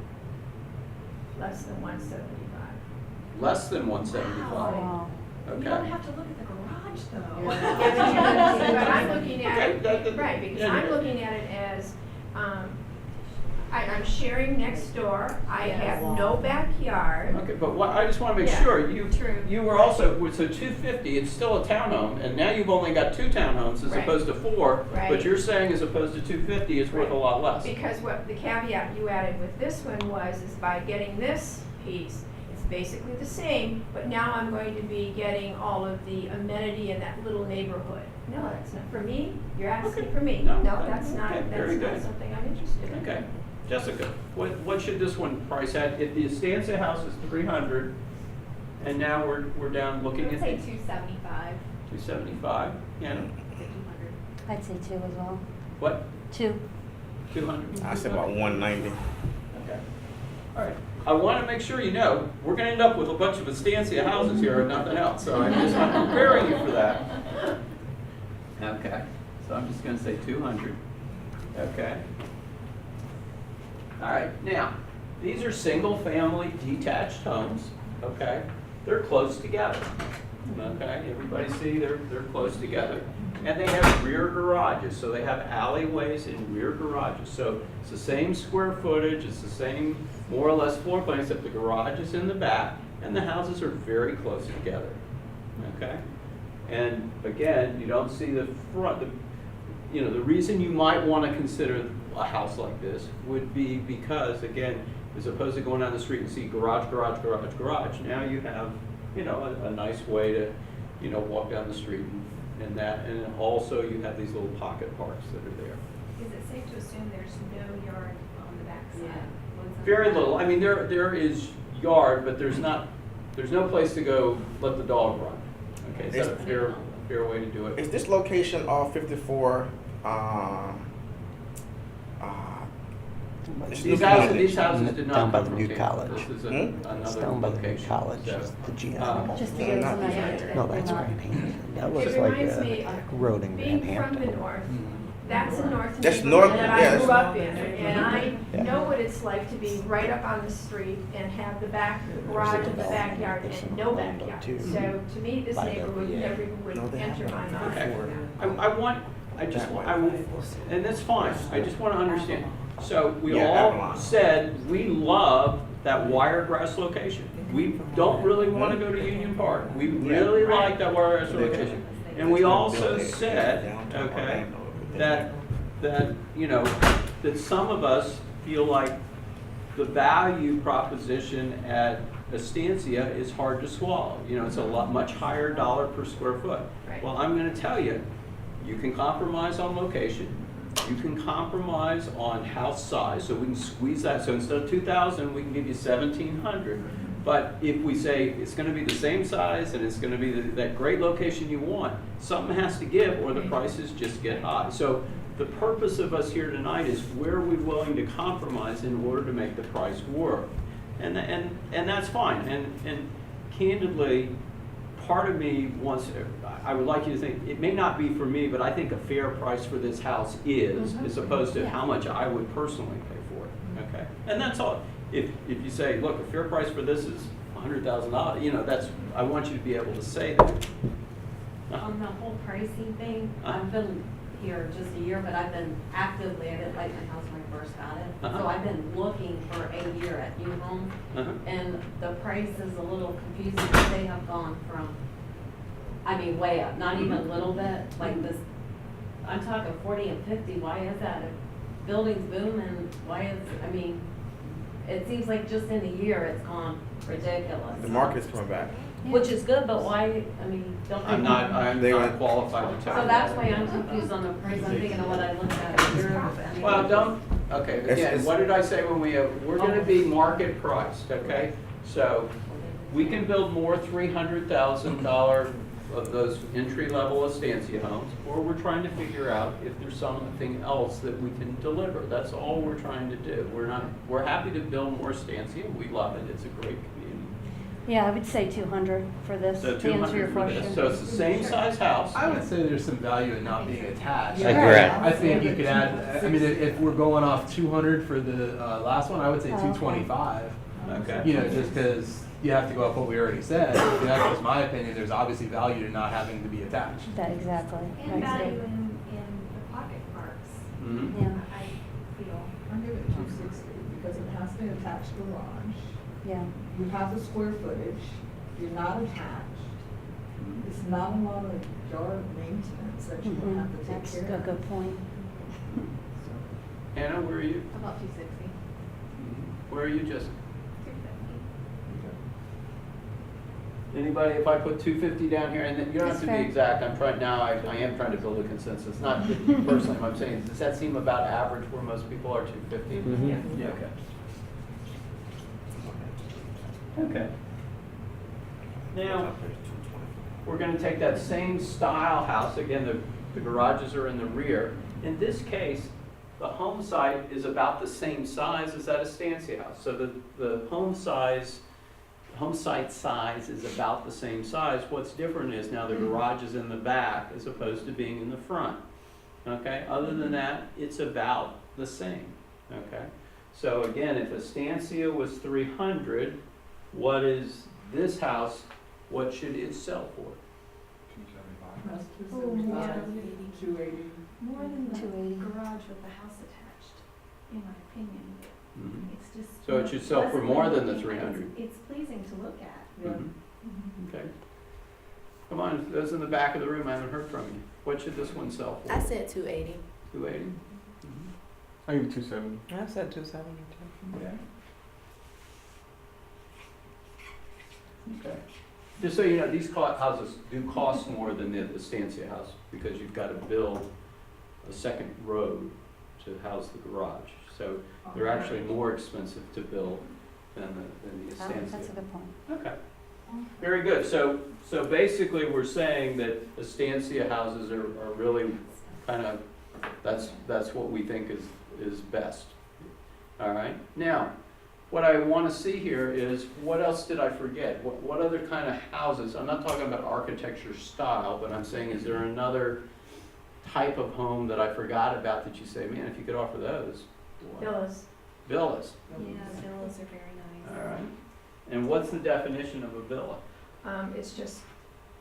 Less than 175. Less than 175. Wow. You Okay. don't have to look at the garage though. But I'm looking at Okay, it, right, because yeah, I'm yeah. looking at it as, I'm sharing next door, I have no backyard. Okay, but what, I just wanna make Yeah, sure, true. you were also, so 250, it's still a townhome, and now you've only got 2 townhomes as Right. opposed to 4, Right. but you're saying as opposed to 250, it's worth a lot less. Because what the caveat you added with this one was, is by getting this piece, it's basically the same, but now I'm going to be getting all of the amenity in that little neighborhood. No, that's not for me, you're asking for me. No, No, that's not, okay, that's very not good. something I'm interested in. Okay, Jessica, what should this one price at? If the Estancia house is 300, and now we're down looking I would at say 275. 275, yeah, 200. I'd say 2 as well. what, 2. 200? I said about 190. Okay, all right. I want to make sure you know, we're going to end up with a bunch of Estancia houses here and nothing else, so I'm preparing you for that. Okay, so I'm just going to say 200. Okay. All right, now, these are single-family detached homes, okay? They're close together, okay? Everybody see they're close together. And they have rear garages, so they have alleyways and rear garages. So it's the same square footage, it's the same more or less floor plan, except the garage is in the back, and the houses are very close together, okay? And again, you don't see the front, the reason you might want to consider a house like this would be because, again, as opposed to going down the street and see garage, garage, garage, garage, now you have, a nice way to, walk down the street and that, and also you have these little pocket parks that are there. Is it safe to assume there's no yard on the backside? Very little. I mean, there is yard, but there's no place to go let the dog run. Okay, is that a fair way to do it? Is this location off 54? These houses did not Down by come the from new Kansas. college. This is Hmm? another It's down by the new location. college, So, the GM. Just to give us an idea. No, that's Grand Hampton. That It looks like reminds me a of road in being Grand from the Hampton. north, that's the north That's neighborhood north, that I yes. grew up in. And I Yeah. know what it's like to be right up on the street and have the garage in the backyard and no backyard. too. So to me, this By the neighborhood VA. never would No, they have enter my one. mind. Okay. And that's fine. I just want to understand. So we Yeah, all Avalon. said we love that Wiregrass location. We don't really want to go to Union Park. We really like that Wiregrass location. And we also said, okay, that some of us feel like the value proposition at Estancia is hard to swallow. It's a much higher dollar per square foot. Right. Well, I'm going to tell you, you can compromise on location. You can compromise on house size, so we can squeeze that. So instead of 2,000, we can give you 1,700. But if we say it's going to be the same size and it's going to be that great location you want, something has to give or the prices just get high. So the purpose of us here tonight is where are we willing to compromise in order to make the price work? And that's fine. And candidly, part of me wants, I would like you to think, it may not be for me, but I think a fair price for this house is, as opposed to how much I would personally pay for it, okay? And that's all. If you say, look, a fair price for this is $100,000, I want you to be able to say that. On the whole pricing thing, Uh-huh. I've been here just a year, but I've been actively, I didn't like my house when I first got it. Uh-huh. So I've been looking for a year at new homes, Uh-huh. and the price is a little confusing, because they have gone from, way up, not even a little bit, like this, I'm talking 40 and 50, why is that? If buildings boom, and why is, it seems like just in a year, it's gone ridiculous. The market's coming back. Which is good, but why, don't I'm people- not qualified to tell you. So that's why I'm confused on the price, I'm thinking of what I looked at a year ago. Well, okay, again, It's- what did I say when we're gonna be market priced, okay? So, we can build more $300,000 of those entry-level Estancia homes, or we're trying to figure out if there's something else that we can deliver. That's all we're trying to do. We're happy to build more Estancia, we love it, it's a great community. Yeah, I would say 200 for this, So to answer your 200 for this, question. so it's the same size house. I would say there's some value in not being attached. Agreed. I think you could add, if we're going off 200 for the last one, I would say Oh, okay. 225. Okay. Just because you have to go off what we already said. That's just my opinion. There's obviously value to not having to be attached. That exactly. And That's value good. in the pocket parks, Mhm. Yeah. I feel. I give it 260 because it has the attached garage. Yeah. You have the square footage, you're not attached. It's not a lot of yard maintenance that you will have to take That's care a of. good point. Anna, where are you? About 260. Where are you, Jessica? 250. Anybody, if I put 250 down here, and then you don't have That's to fair. be exact, I'm trying, now I am trying to build a consensus, not personally, I'm saying, does that seem about average where most people are, 250? Mhm. Yeah, okay. Okay. Now, we're gonna take that same style house, again, the garages are in the rear. In this case, the home site is about the same size as that estancia house. So the home site size is about the same size. What's different is now the garage is in the back as opposed to being in the front. Okay, other than that, it's about the same. Okay, so again, if estancia was 300, what is this house, what should it sell for? 275. That's Oh, 275, 280. More than the 280. garage with the house attached, in my opinion. Mhm. It's just. So it should sell for more than the pleasant looking. 300. It's pleasing to look at. Yeah. Mhm. Okay. Come on, those in the back of the room, I haven't heard from you. What should this one sell for? I said 280. 280? I give it 270. I said 270 too. Okay. Okay. Just so you know, these houses do cost more than the estancia house because you've got to build a second road to house the garage. So they're actually more expensive to build than the Oh, estancia. that's a good point. Okay. Very good. So basically we're saying that estancia houses are really kind of, that's what we think is best. All right. Now, what I want to see here is, what else did I forget? What other kind of houses? I'm not talking about architecture style, but I'm saying, is there another type of home that I forgot about that you say, man, if you could offer those? Villas. Villas. Yeah, villas are very nice. All right. And what's the definition of a villa? It's just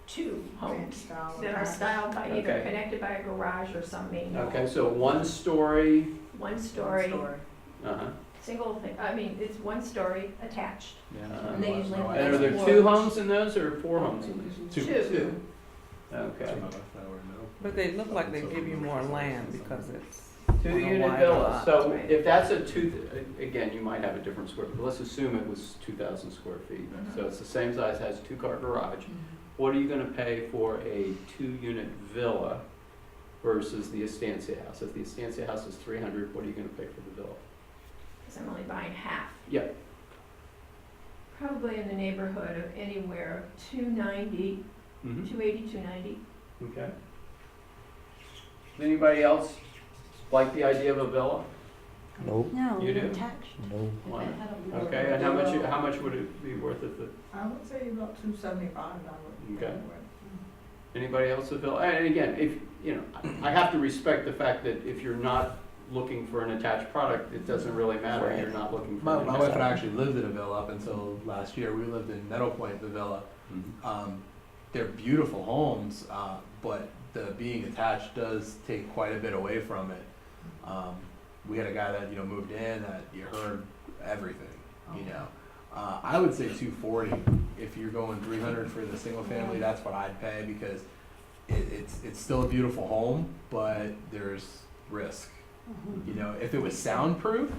two homes Style that are attached. styled by either Okay. connected by a garage or some main wall. Okay, so one story. One story, Uh-huh. single thing, I mean, it's one story attached. Uh-huh. And they usually have And are there four. two homes in those or four homes in those? Two. Okay. But they look like they give you more land because it's. Two on a unit wider villas. lot. So Right. if that's a again, you might have a different square, but let's assume it was 2,000 square feet. So it's the same size, has a two-car garage. What are you gonna pay for a 2-unit villa versus the estancia house? If the estancia house is 300, what are you gonna pay for the villa? Because I'm only buying half. Yeah. Probably in the neighborhood of anywhere 290, Mm-hmm. 280, 290. Okay. Does anybody else like the idea of a villa? Nope. No, You do? attached. No. Why not? Okay, and how much would it be worth it? I would say about 275. Okay. Anybody else a villa? And again, if, you know, I have to respect the fact that if you're not looking for an attached product, it doesn't really matter. Right. You're not looking for My an wife attached. and I actually lived in a villa up until last year. We lived in Meadow Point, the villa. Mhm. They're beautiful homes, but the being attached does take quite a bit away from it. We had a guy that moved in that you heard everything. I would say 240. If you're going 300 for the single family, that's what I'd pay because it's still a beautiful home, but there's risk. If it was soundproof,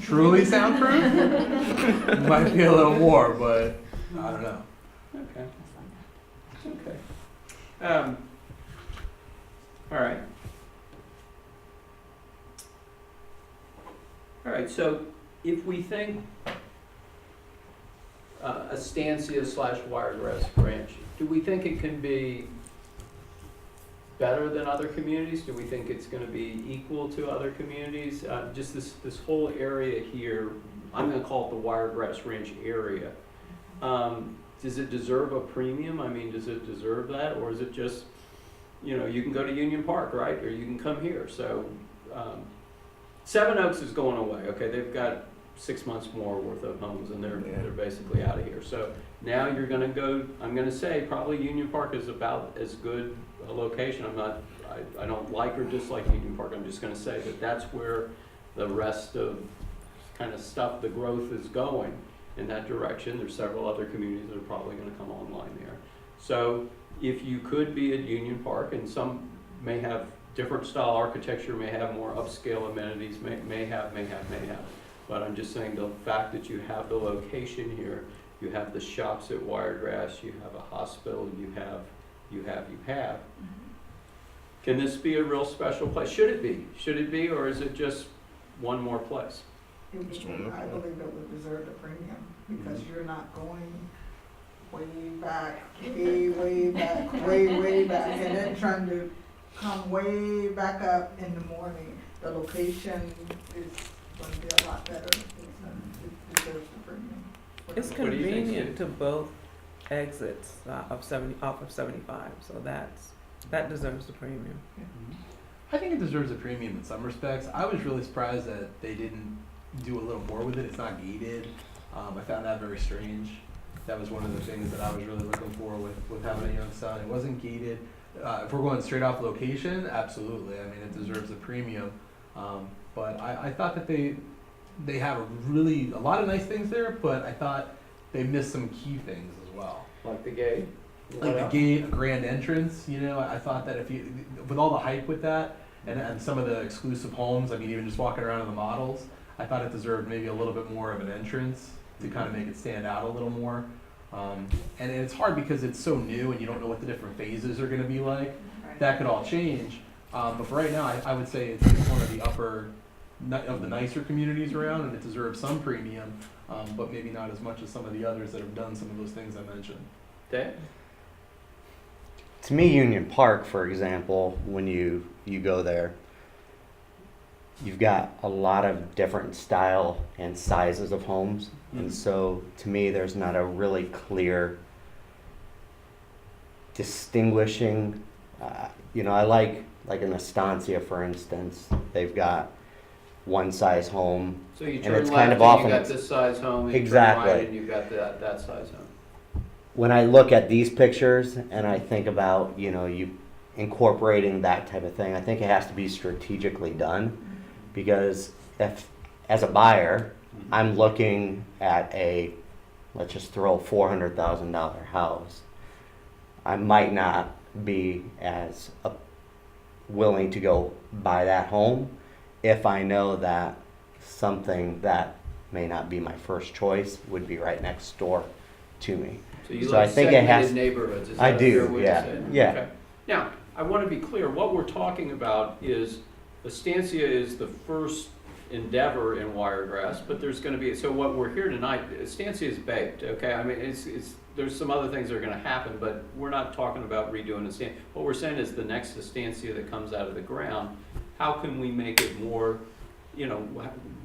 truly soundproof, it might be a little more, but I don't know. Okay. Okay. All right. All right, so if we think estancia / Wiregrass Ranch, do we think it can be better than other communities? Do we think it's going to be equal to other communities? Just this whole area here, I'm going to call it the Wiregrass Ranch area. Does it deserve a premium? I mean, does it deserve that? Or is it just, you can go to Union Park, right? Or you can come here. So Seven Oaks is going away, okay? They've got 6 months more worth of homes and they're basically out of here. So now you're gonna go, I'm gonna say probably Union Park is about as good a location. I don't like or dislike Union Park. I'm just gonna say that that's where the rest of kind of stuff, the growth is going in that direction. There's several other communities that are probably gonna come online there. So if you could be at Union Park, and some may have different style architecture, may have more upscale amenities, may have. But I'm just saying the fact that you have the location here, you have the shops at Wiregrass, you have a hospital, you have. Can this be a real special place? Should it be, or is it just one more place? I believe it would deserve the premium, because you're not going way back, way back, and then trying to come way back up in the morning. The location is going to be a lot better. It deserves the premium. It's What do you think, convenient Steve? to both exits off of 75, so that deserves the premium. I think it deserves a premium in some respects. I was really surprised that they didn't do a little more with it. It's not gated. I found that very strange. That was one of the things that I was really looking for with having a young son. It wasn't gated. If we're going straight off location, absolutely. I mean, it deserves a premium. But I thought that they have a lot of nice things there, but I thought they missed some key things as well. Like the gate? Like the gate, a grand entrance, I thought that with all the hype with that, and some of the exclusive homes, I mean, even just walking around in the models, I thought it deserved maybe a little bit more of an entrance to kind of make it stand out a little more. And it's hard because it's so new and you don't know what the different phases are gonna be like. That could all change. But for right now, I would say it's one of the upper, of the nicer communities around, and it deserves some premium, but maybe not as much as some of the others that have done some of those things I mentioned. Dave? To me, Union Park, for example, when you go there, you've got a lot of different style and sizes of homes. And so to me, there's not a really clear distinguishing, I like an Estancia, for instance, they've got one size home. So you and turn it's left kind of and often you got this size home, and you turn exactly. right and you got that size home. When I look at these pictures and I think about, you incorporating that type of thing, I think it has to be strategically done, because if, as a buyer, I'm looking at let's just throw a $400,000 house, I might not be as willing to go buy that home if I know that something that may not be my first choice would be right next door to me. So you So like I think it has- segmented neighborhoods, is I that a fair do, way to yeah, say it? yeah. Okay. Now, I want to be clear, what we're talking about is, Estancia is the first endeavor in Wiregrass, but there's going to be, so what we're here tonight, Estancia is baked, okay? I mean, there's some other things that are going to happen, but we're not talking about redoing Estancia. What we're saying is the next Estancia that comes out of the ground, how can we make it more,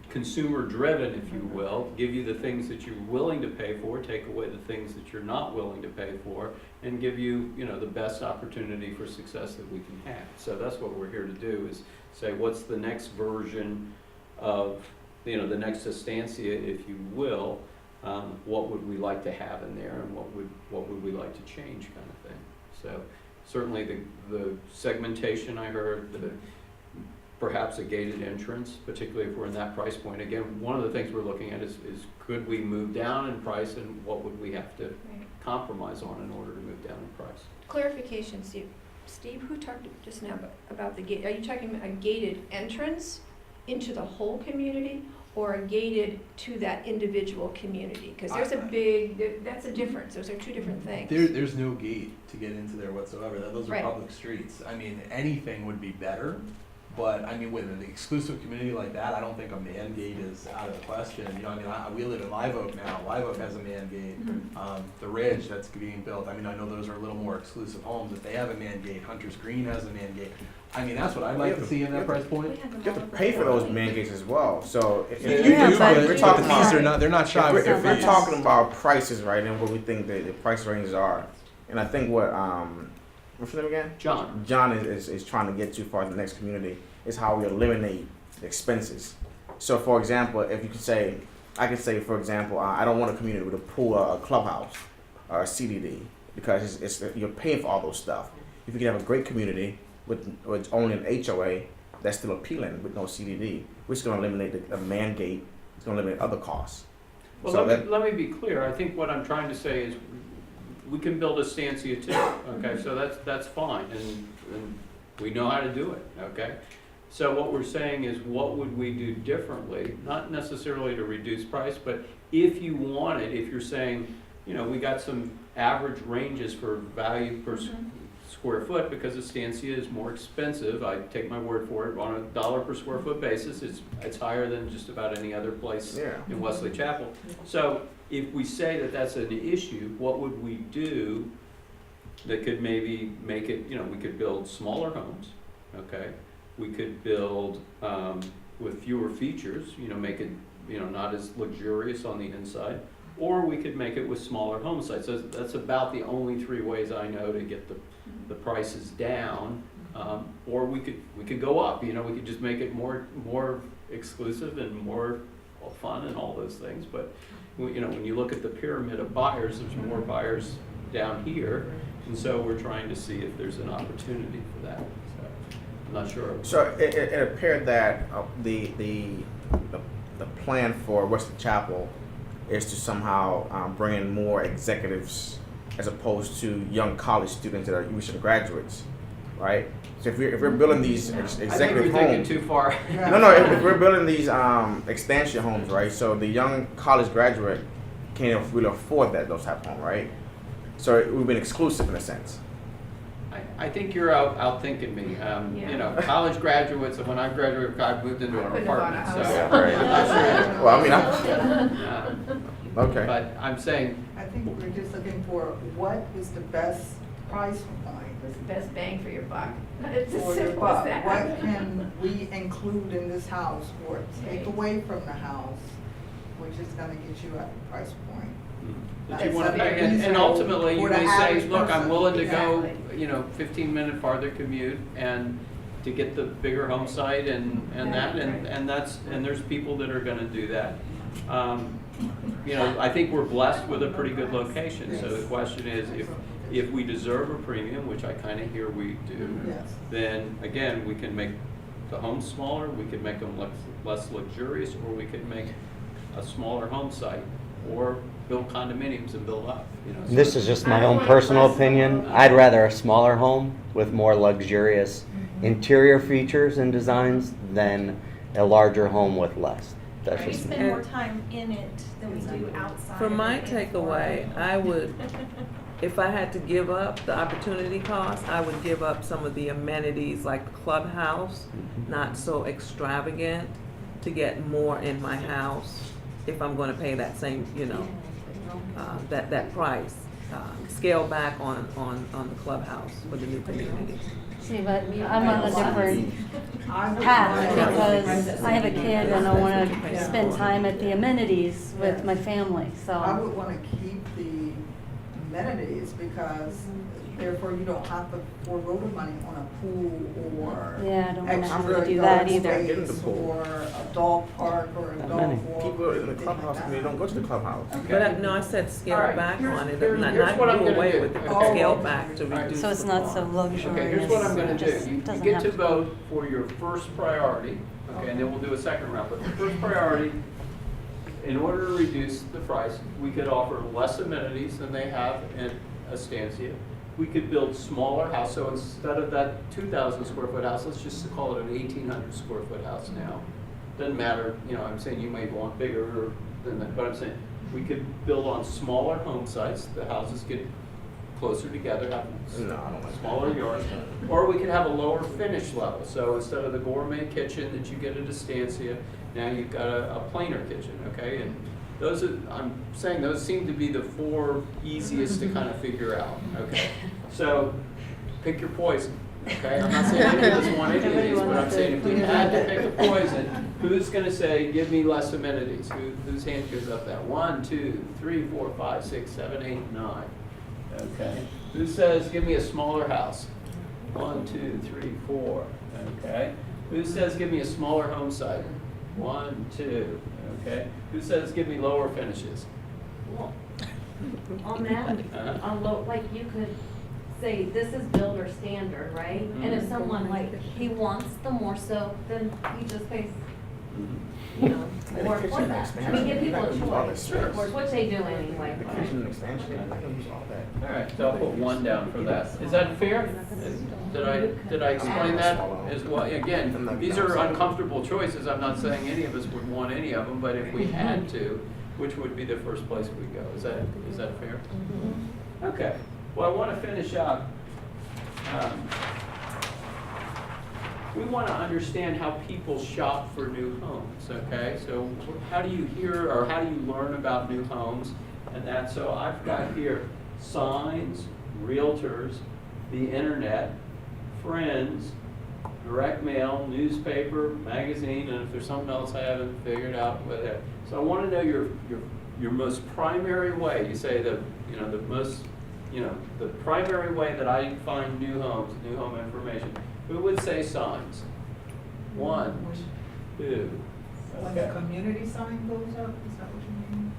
consumer driven, if you will, give you the things that you're willing to pay for, take away the things that you're not willing to pay for, and give you, the best opportunity for success that we can have. So that's what we're here to do, is say, what's the next version of, the next Estancia, if you will, what would we like to have in there, and what would we like to change, kind of thing. So certainly the segmentation I heard, perhaps a gated entrance, particularly if we're in that price point. Again, one of the things we're looking at is could we move down in price, and what would we have to compromise on in order to move down in price? Clarification, Steve. Steve, who talked just now about the gate? Are you talking about a gated entrance into the whole community, or a gated to that individual community? Because there's that's a difference. Those are two different things. There's no gate to get into there whatsoever. Those are Right. public streets. I mean, anything would be better, but I mean, with an exclusive community like that, I don't think a man gate is out of the question. We live in Live Oak now. Live Oak has a man gate. The Ridge that's being built, I know those are a little more exclusive homes. If they have a man gate, Hunter's Green has a man gate. I mean, that's what I'd like to see in that price point. You have to pay for those man gates as well. So if You we're do, talking, but we're talking the fees about, are not, they're not shy with their if we're fees. talking about prices, right, and what we think the price ranges are, and I think what's your name again? John. John is trying to get to for the next community is how we eliminate the expenses. So for example, if you could say, I could say, for example, I don't want a community with a pool, a clubhouse, or a CDD, because you're paying for all those stuff. If you can have a great community with only an HOA, that's still appealing with no CDD, which is going to eliminate the man gate. It's going to eliminate other costs. Well, So let me be clear. I think what I'm trying to say is we can build a estancia too, okay? So that's fine, and we know how to do it, okay? So what we're saying is, what would we do differently? Not necessarily to reduce price, but if you want it, if you're saying, you know, we got some average ranges for value per square foot, because estancia is more expensive, I take my word for it, on a $1 per square foot basis, it's higher than just about any other place in Wesley Chapel. So if we say that that's an issue, what would we do that could maybe make it, you know, we could build smaller homes, okay? We could build with fewer features, you know, make it, you know, not as luxurious on the inside, or we could make it with smaller home sites. So that's about the only 3 ways I know to get the prices down. Or we could go up, you know, we could just make it more exclusive and more fun and all those things. But you know, when you look at the pyramid of buyers, there's more buyers down here, and so we're trying to see if there's an opportunity for that. So I'm not sure. So it appeared that the plan for Wesley Chapel is to somehow bring in more executives as opposed to young college students that are recent graduates, right? So if we're building these executive I think you're homes, thinking too far. no, if we're building these expansion homes, right? So the young college graduate can't really afford those type of home, right? So we've been exclusive in a sense. I think you're out thinking me. You know, college graduates, when I graduated, I moved into an apartment, so Right. I'm not sure. Well, I mean, okay. But I'm saying, I think we're just looking for what is the best price point What's the best bang for your buck? It's as for your simple as buck. that. What can we include in this house or take away from the house, which is gonna get you at the price point? that you want to pay, and ultimately you may say, look, I'm willing to go, you know, 15-minute farther commute and to get the bigger home site and that, and there's people that are going to do that. You know, I think we're blessed with a pretty good location. So the question is, if we deserve a premium, which I kind of hear we do, then again, we can make the homes smaller, we could make them less luxurious, or we could make a smaller home site, or build condominiums and build up. You know, so This is just my own personal opinion. I'd rather a smaller home with more luxurious interior features and designs than a larger home with less. That's We just me. spend more time in it than we do outside. For of my it. takeaway, I would, if I had to give up the opportunity cost, I would give up some of the amenities like the clubhouse, not so extravagant, to get more in my house if I'm going to pay that same, you know, that price. Scale back on the clubhouse for the new community. See, but I'm on a different path because I have a kid and I want to spend time at the amenities with my family, I so. would wanna keep the amenities because therefore you don't have to forego the money on a pool or Yeah, I don't want to have extra to do that yard either. space or a dog park or a dog walk. People in the anything clubhouse like community don't go to the clubhouse. But no, I said scale All right, back on it, here's not what I'm do gonna away do. with it, but Okay. scale back to All right. reduce So it's the not so cost. luxurious. Okay, here's what I'm gonna do. Just You doesn't get have to vote for your first priority, okay, and then we'll do a second round. But the first priority, in order to reduce the price, we could offer less amenities than they have in Estancia. We could build smaller house, so instead of that 2,000 square foot house, let's just call it an 1,800 square foot house now. Doesn't matter, you know, I'm saying you may want bigger than that, but I'm saying we could build on smaller home sites. The houses get closer together, have No, I don't like smaller yards, or we could have a lower finish level. So instead of the gourmet kitchen that you get at Estancia, now you've got a plainer kitchen, okay? And those are, I'm saying those seem to be the 4 easiest to kind of figure out, okay? So pick your poison, okay? I'm not saying any of us want any of these, but I'm saying if we had to pick a poison, who's gonna say, give me less amenities? Whose hand goes up that? 1, 2, 3, 4, 5, 6, 7, 8, 9. Okay. Who says, give me a smaller house? 1, 2, 3, 4. Okay. Who says, give me a smaller home site? 1, 2. Okay. Who says, give me lower finishes? Well, on that, like you could say, this is builder standard, right? And if someone like, he wants the more so, then he just pays, you know, more for that. I mean, give people a choice, which they do anyway. The kitchen expansion, I can use all that. All right, so I'll put 1 down for that. Is that fair? Did I explain that as well? Again, these are uncomfortable choices. I'm not saying any of us would want any of them, but if we had to, which would be the first place we go? Is that fair? Okay. Well, I want to finish up. We want to understand how people shop for new homes, okay? So how do you hear or how do you learn about new homes and that? So I've got here signs, realtors, the internet, friends, direct mail, newspaper, magazine, and if there's something else I haven't figured out with it. So I want to know your most primary way. You say the primary way that I find new homes, new home information. Who would say signs? 1, 2. When the community sign goes up, is that what you mean?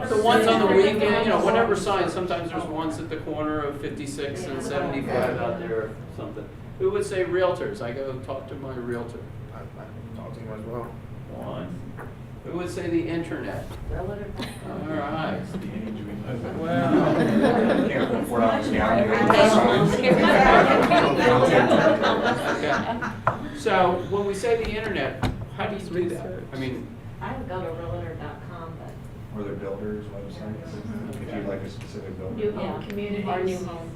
The ones on the weekend, whatever sign, sometimes there's ones at the corner of 56 and 75 out there or something. Who would say realtors? I go talk to my realtor. I talk to him as well. 1. Who would say the internet? Relative. All right. Okay. So when we say the internet, how do you do that? I mean, I would go to realtor.com, but. Or their builders' websites, if you like a specific builder. New home communities. Or new home.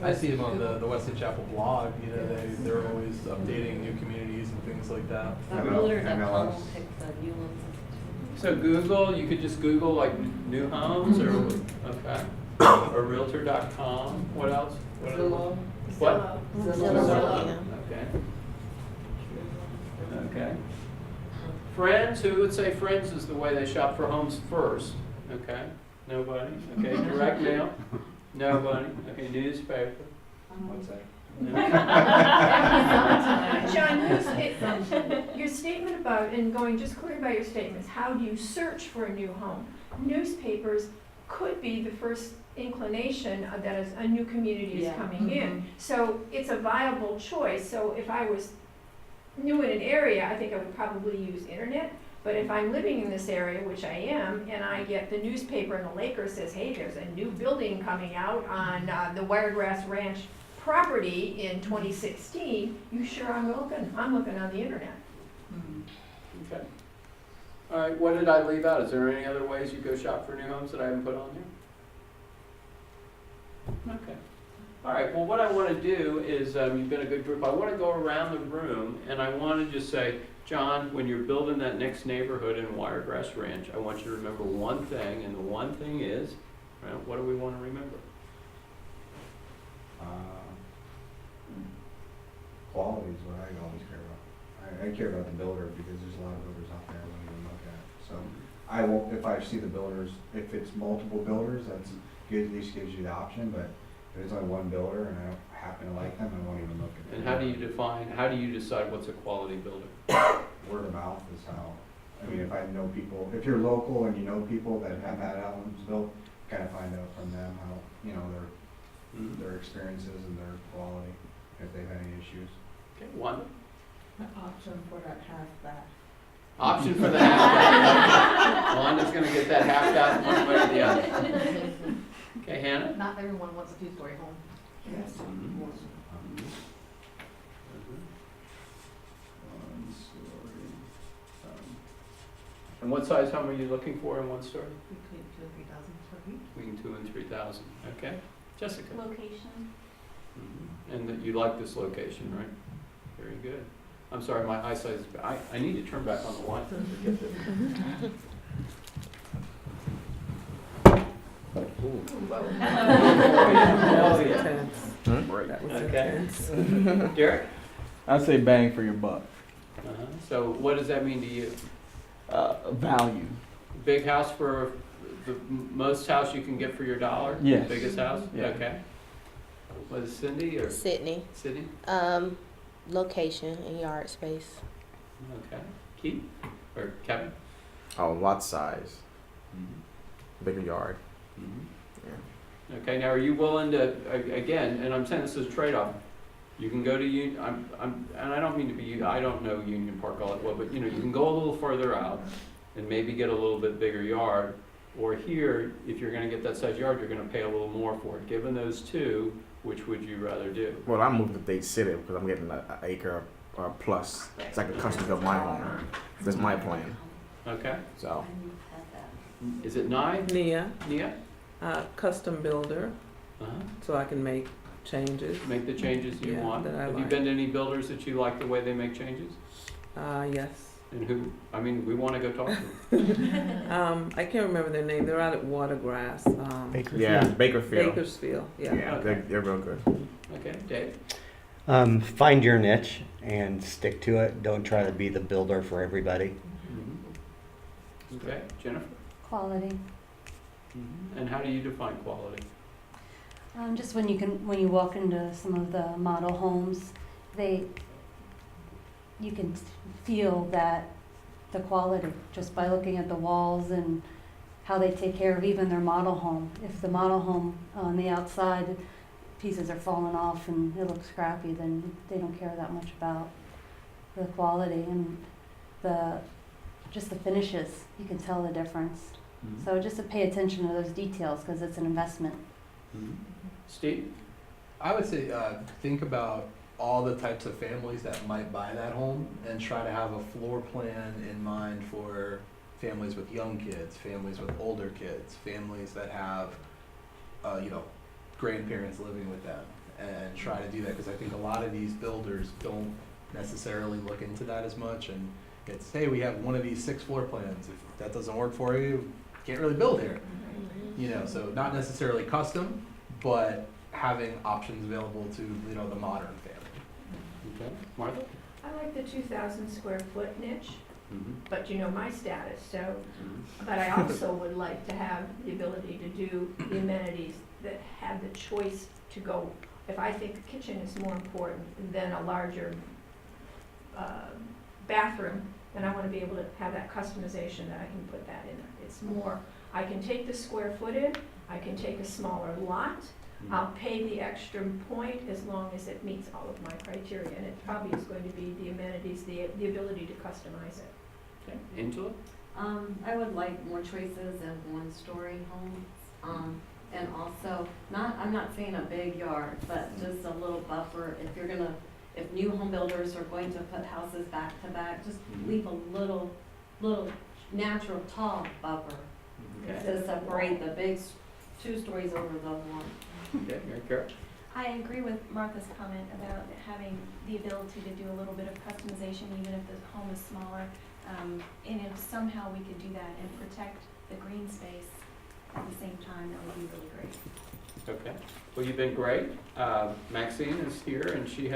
I see them on the Wesley Chapel blog, they're always updating new communities and things like that. But realtor.com will pick the new ones. so Google, you could just Google like new homes or, okay. Or realtor.com. What else? Zillow. What? Zillow. Okay. Okay. Friends, who would say friends is the way they shop for homes first? Okay. Nobody. Okay. Direct mail. Nobody. Okay. Newspaper. What's that? John, your statement about, and going just clear by your statements, how do you search for a new home? Newspapers could be the first inclination that is a new community is coming in. So it's a viable choice. So if I was new in an area, I think I would probably use internet. But if I'm living in this area, which I am, and I get the newspaper and the Laker says, hey, there's a new building coming out on the Wiregrass Ranch property in 2016, you sure I'm looking on the internet. Okay. All right. What did I leave out? Is there any other ways you go shop for new homes that I haven't put on there? Okay. All right. Well, what I want to do is, you've been a good group. I want to go around the room and I want to just say, John, when you're building that next neighborhood in Wiregrass Ranch, I want you to remember one thing, and the one thing is, right, what do we want to remember? Quality is what I always care about. I care about the builder because there's a lot of builders out there I won't even look at. So I won't, if I see the builders, if it's multiple builders, that's good, at least gives you the option, but if it's only one builder and I don't happen to like them, I won't even look at them. And how do you decide what's a quality builder? Word of mouth is how, I mean, if I know people, if you're local and you know people that have had homes built, kind of find out from them how, their experiences and their quality, if they've had any issues. Okay, Wanda? An option for that half-bath. Option for the half-bath. Wanda's going to get that half-bath one way or the other. Okay, Hannah? Not everyone wants a 2-story home. Yes. And what size home are you looking for in one story? Between 2,000 and 3,000 square feet. Between 2,000 and 3,000. Okay. Jessica? Location. And that you like this location, right? Very good. I'm sorry, my eyesight is, I need to turn back on the light. Forget this. Okay. Derek? I'd say bang for your buck. So what does that mean to you? Value. Big house for the most house you can get for your dollar? Yes. Biggest house? Yeah. Okay. Was it Cindy or? Sydney. Sydney? Location and yard space. Okay. Keith? Or Kevin? Oh, lot size, bigger yard. Mm-hmm. Yeah. Okay, now are you willing to, again, and I'm saying this is a trade-off, you can go to and I don't mean to be, I don't know Union Park all that well, but you know, you can go a little further out and maybe get a little bit bigger yard, or here, if you're gonna get that size yard, you're gonna pay a little more for it. Given those two, which would you rather do? Well, I'm moving to Dade City because I'm getting an acre or plus. It's like a custody of my home. That's my plan. Okay, So, is it 9? Nia, Nia? custom builder, Uh-huh. so I can make changes. Make the changes you Yeah, want. that I Have you like. been to any builders that you like the way they make changes? Yes. And who, I mean, we wanna go talk to them. I can't remember their name. They're out at Watergrass. yeah, Bakerfield. Bakersfield, yeah. Yeah, they're real good. Okay, Dave? Find your niche and stick to it. Don't try to be the builder for everybody. Okay, Jennifer? Quality. And how do you define quality? Just when you walk into some of the model homes, you can feel that the quality just by looking at the walls and how they take care of even their model home. If the model home on the outside pieces are falling off and it looks scrappy, then they don't care that much about the quality and just the finishes. You can tell the difference. So just to pay attention to those details because it's an investment. Steve? I would say think about all the types of families that might buy that home and try to have a floor plan in mind for families with young kids, families with older kids, families that have, grandparents living with them, and try to do that because I think a lot of these builders don't necessarily look into that as much. And it's, hey, we have one of these 6 floor plans. If that doesn't work for you, can't really build here. So not necessarily custom, but having options available to the modern family. Okay, Martha? I like the 2,000 square foot niche, but you know my status, so, but I also would like to have the ability to do the amenities that have the choice to go. If I think the kitchen is more important than a larger bathroom, then I want to be able to have that customization that I can put that in there. It's more, I can take the square footage, I can take a smaller lot, I'll pay the extra point as long as it meets all of my criteria, and it probably is going to be the amenities, the ability to customize it. Okay, Angela? I would like more choices of 1-story homes. And also, I'm not saying a big yard, but just a little buffer. If new home builders are going to put houses back to back, just leave a little natural tall buffer to separate the big 2 stories over the one. Okay, Mary Carol? I agree with Martha's comment about having the ability to do a little bit of customization even if the home is smaller. And if somehow we could do that and protect the green space at the same time, that would be really great. Okay, well, you've been great. Maxine is here and she has